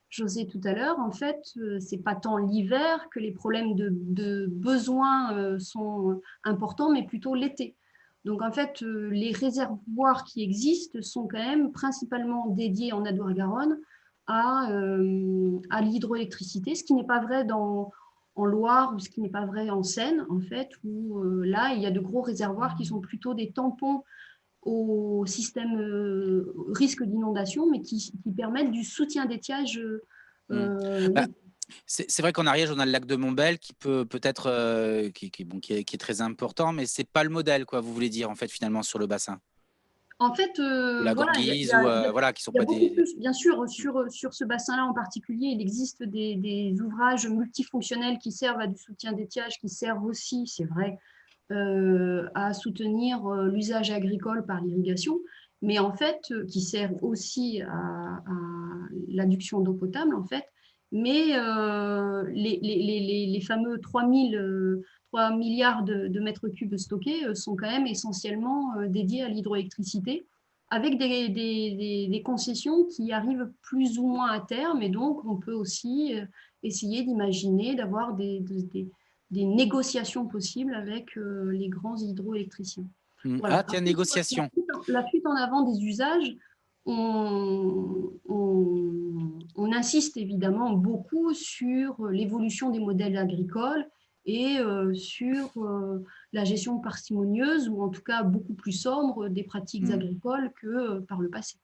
José tout à l'heure, en fait, c'est pas tant l'hiver que les problèmes de besoins sont importants, mais plutôt l'été. Donc, en fait, les réservoirs qui existent sont quand même principalement dédiés en Adour-Garonne à l'hydroélectricité, ce qui n'est pas vrai en Loire, ou ce qui n'est pas vrai en Seine, en fait, où là, il y a de gros réservoirs qui sont plutôt des tampons au système risque d'inondation, mais qui permettent du soutien d'étiage. Bah, c'est vrai qu'en Ariège, on a le lac de Montbel qui peut-être qui est très important, mais c'est pas le modèle, quoi, vous voulez dire, en fait, finalement, sur le bassin. En fait, Ou la voilà, Gorguise, ou voilà, qui sont il y a pas beaucoup des… plus, bien sûr, sur ce bassin-là en particulier, il existe des ouvrages multifonctionnels qui servent à du soutien d'étiage, qui servent aussi, c'est vrai, à soutenir l'usage agricole par l'irrigation, mais en fait, qui sert aussi à l'adduction d'eau potable, en fait. Mais les fameux 3 milliards de mètres cubes stockés sont quand même essentiellement dédiés à l'hydroélectricité, avec des concessions qui arrivent plus ou moins à terme. Et donc, on peut aussi essayer d'imaginer d'avoir des négociations possibles avec les grands hydroélectriciens. Ah, Voilà. tiens, Après, sur négociation. la fuite en avant des usages, on insiste évidemment beaucoup sur l'évolution des modèles agricoles et sur la gestion parcimonieuse, ou en tout cas beaucoup plus sobre, des pratiques agricoles que par le passé.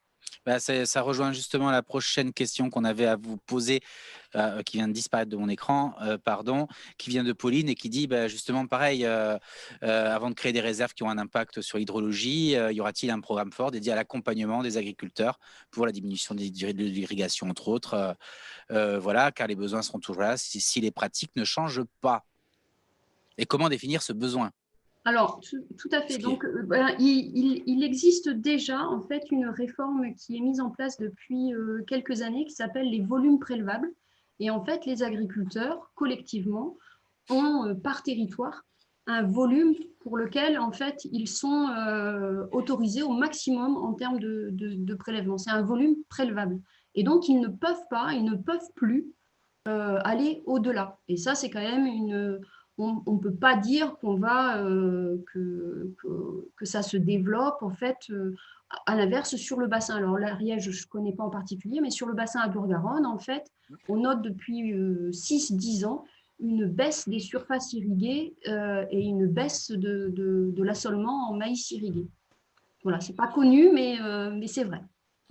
Bah, ça rejoint justement la prochaine question qu'on avait à vous poser, qui vient de disparaître de mon écran, pardon, qui vient de Pauline et qui dit bah, justement pareil, avant de créer des réserves qui ont un impact sur l'hydrologie, y aura-t-il un programme fort dédié à l'accompagnement des agriculteurs pour la diminution des durées de l'irrigation, entre autres, voilà, car les besoins seront toujours là si les pratiques ne changent pas. Et comment définir ce besoin? Alors, tout à fait. Donc, il existe déjà en fait une réforme qui est mise en place depuis quelques années qui s'appelle les volumes prélevables. Et en fait, les agriculteurs, collectivement, ont par territoire un volume pour lequel en fait ils sont autorisés au maximum en termes de prélèvement. C'est un volume prélevable. Et donc, ils ne peuvent plus aller au-delà. Et ça, c'est quand même on ne peut pas dire qu'on va que ça se développe en fait à l'inverse sur le bassin. Alors l'Ariège, je ne connais pas en particulier, mais sur le bassin à Dour-Garonne, en fait, on note depuis 6-10 ans une baisse des surfaces irriguées et une baisse de l'assolement en maïs irrigué. Voilà, c'est pas connu, mais c'est vrai.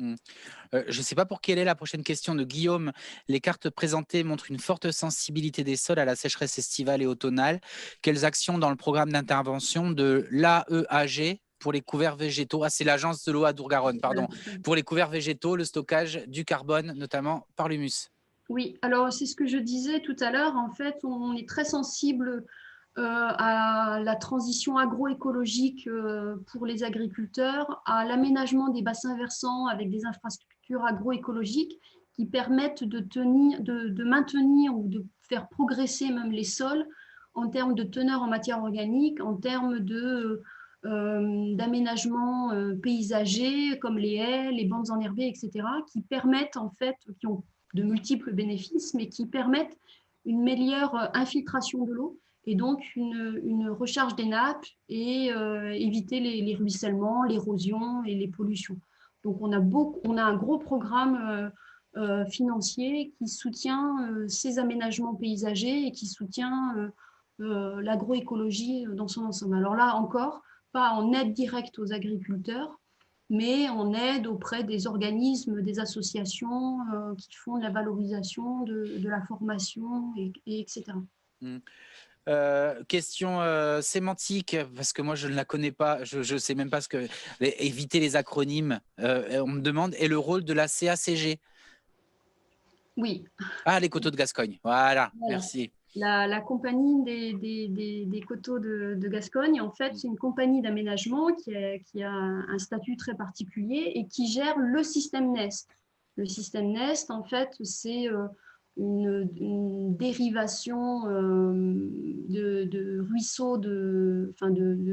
Je ne sais pas pour quelle est la prochaine question de Guillaume. Les cartes présentées montrent une forte sensibilité des sols à la sécheresse estivale et automnale. Quelles actions dans le programme d'intervention de l'AEAG pour les couverts végétaux? Ah, c'est l'agence de l'eau à Dour-Garonne, pardon. Pour les couverts végétaux, le stockage du carbone, notamment par l'humus. Oui, alors c'est ce que je disais tout à l'heure. En fait, on est très sensible à la transition agroécologique pour les agriculteurs, à l'aménagement des bassins versants avec des infrastructures agroécologiques qui permettent de maintenir ou de faire progresser même les sols en termes de teneur en matière organique, en termes d'aménagement paysager comme les haies, les bandes enherbées, etc., qui permettent en fait, qui ont de multiples bénéfices, mais qui permettent une meilleure infiltration de l'eau et donc une recharge des nappes et éviter les ruissellements, l'érosion et les pollutions. Donc on a un gros programme financier qui soutient ces aménagements paysagers et qui soutient l'agroécologie dans son ensemble. Alors là encore, pas en aide directe aux agriculteurs, mais en aide auprès des organismes, des associations qui font de la valorisation, de la formation, etc. Question sémantique, parce que moi je ne la connais pas, je ne sais même pas ce que. Éviter les acronymes, on me demande, et le rôle de la CACG? Oui, Ah, les coteaux de Gascogne, voilà, voilà. merci. La compagnie des coteaux de Gascogne, en fait, c'est une compagnie d'aménagement qui a un statut très particulier et qui gère le système Nest. Le système Nest, en fait, c'est une dérivation de ruisseaux, de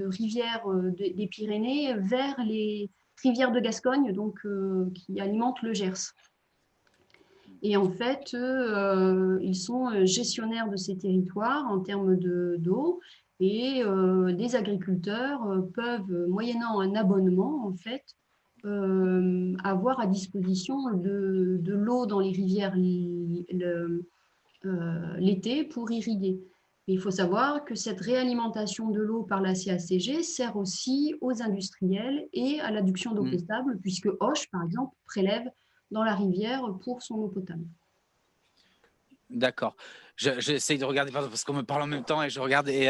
rivières des Pyrénées vers les rivières de Gascogne, donc, qui alimentent le Gers. Et en fait, ils sont gestionnaires de ces territoires en termes d'eau et les agriculteurs peuvent, moyennant un abonnement, en fait, avoir à disposition de l'eau dans les rivières l'été pour irriguer. Mais il faut savoir que cette réalimentation de l'eau par la CACG sert aussi aux industriels et à l'adduction d'eau potable, puisque Auch, par exemple, prélève dans la rivière pour son eau potable. D'accord. J'essaye de regarder parce qu'on me parle en même temps et je regarde et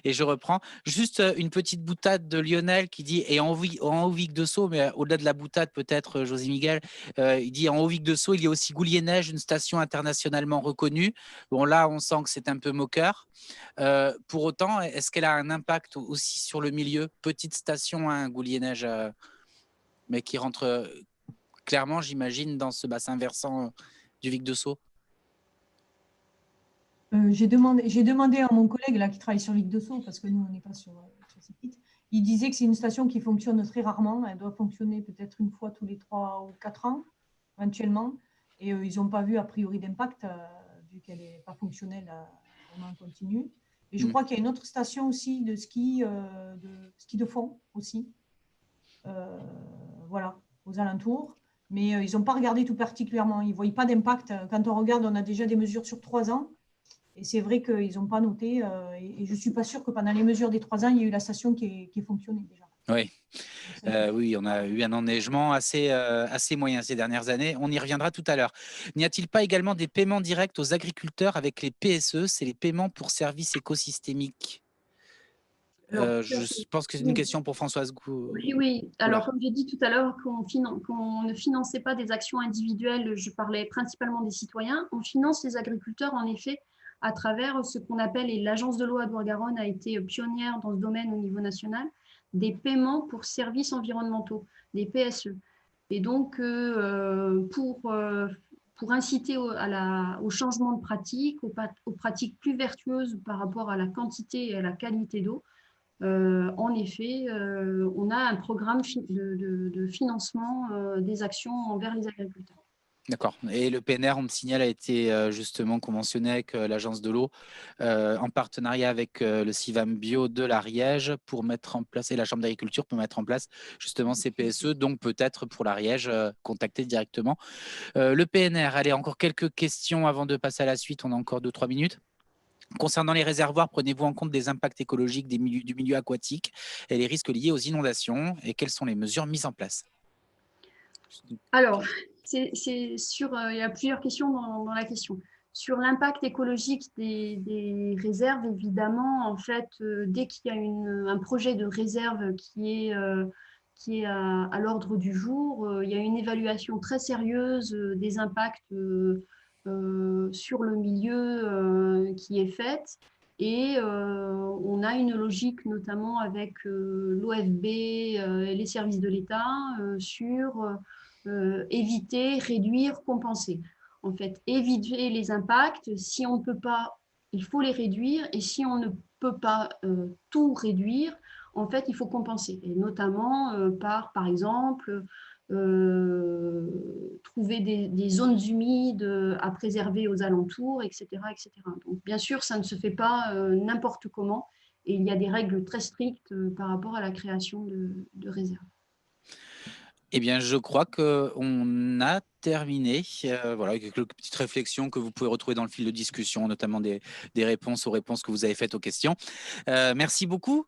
je reprends. Juste une petite boutade de Lionel qui dit, et en Haut-Vic de Sceaux, mais au-delà de la boutade peut-être, José Miguel, il dit en Haut-Vic de Sceaux, il y a aussi Goulier-Neige, une station internationalement reconnue. Bon, là, on sent que c'est un peu moqueur. Pour autant, est-ce qu'elle a un impact aussi sur le milieu? Petite station, hein, Goulier-Neige, mais qui rentre clairement, j'imagine, dans ce bassin versant du Vic de Sceaux. J'ai demandé à mon collègue là, qui travaille sur Vic de Sceaux, parce que nous, on n'est pas sur ce site. Il disait que c'est une station qui fonctionne très rarement. Elle doit fonctionner peut-être une fois tous les 3 ou 4 ans, éventuellement. Et ils n'ont pas vu a priori d'impact, vu qu'elle n'est pas fonctionnelle vraiment continue. Et je crois qu'il y a une autre station aussi de ski de fond aussi. Voilà, aux alentours. Mais ils n'ont pas regardé tout particulièrement. Ils ne voient pas d'impact. Quand on regarde, on a déjà des mesures sur 3 ans. Et c'est vrai qu'ils n'ont pas noté. Et je ne suis pas sûre que pendant les mesures des 3 ans, il y a eu la station qui ait fonctionné déjà. Oui. Oui, on a eu un enneigement assez moyen ces dernières années. On y reviendra tout à l'heure. N'y a-t-il pas également des paiements directs aux agriculteurs avec les PSE? C'est les paiements pour services écosystémiques. Je pense que c'est une question pour Françoise Goulard. Oui. Alors, comme j'ai dit tout à l'heure, qu'on ne finançait pas des actions individuelles, je parlais principalement des citoyens. On finance les agriculteurs, en effet, à travers ce qu'on appelle, et l'Agence de l'eau à Dour-Garonne a été pionnière dans ce domaine au niveau national, des paiements pour services environnementaux, des PSE. Et donc, pour inciter au changement de pratique, aux pratiques plus vertueuses par rapport à la quantité et à la qualité d'eau, en effet, on a un programme de financement des actions envers les agriculteurs. D'accord. Et le PNR, on me signale, a été justement conventionné avec l'Agence de l'eau en partenariat avec le CIVAM Bio de l'Ariège pour mettre en place, et la Chambre d'agriculture pour mettre en place justement ces PSE, donc peut-être pour l'Ariège, contacter directement. Le PNR, allez, encore quelques questions avant de passer à la suite, on a encore 2-3 minutes. Concernant les réservoirs, prenez-vous en compte des impacts écologiques du milieu aquatique et les risques liés aux inondations, et quelles sont les mesures mises en place? Alors, il y a plusieurs questions dans la question. Sur l'impact écologique des réserves, évidemment, en fait, dès qu'il y a un projet de réserve qui est à l'ordre du jour, il y a une évaluation très sérieuse des impacts sur le milieu qui est faite. Et on a une logique, notamment avec l'OFB et les services de l'État, sur éviter, réduire, compenser. En fait, éviter les impacts. Si on ne peut pas, il faut les réduire. Et si on ne peut pas tout réduire, en fait, il faut compenser. Et notamment par exemple, trouver des zones humides à préserver aux alentours, etc., etc. Donc, bien sûr, ça ne se fait pas n'importe comment. Et il y a des règles très strictes par rapport à la création de réserves. Eh bien, je crois qu'on a terminé. Voilà, quelques petites réflexions que vous pouvez retrouver dans le fil de discussion, notamment des réponses aux réponses que vous avez faites aux questions. Merci beaucoup,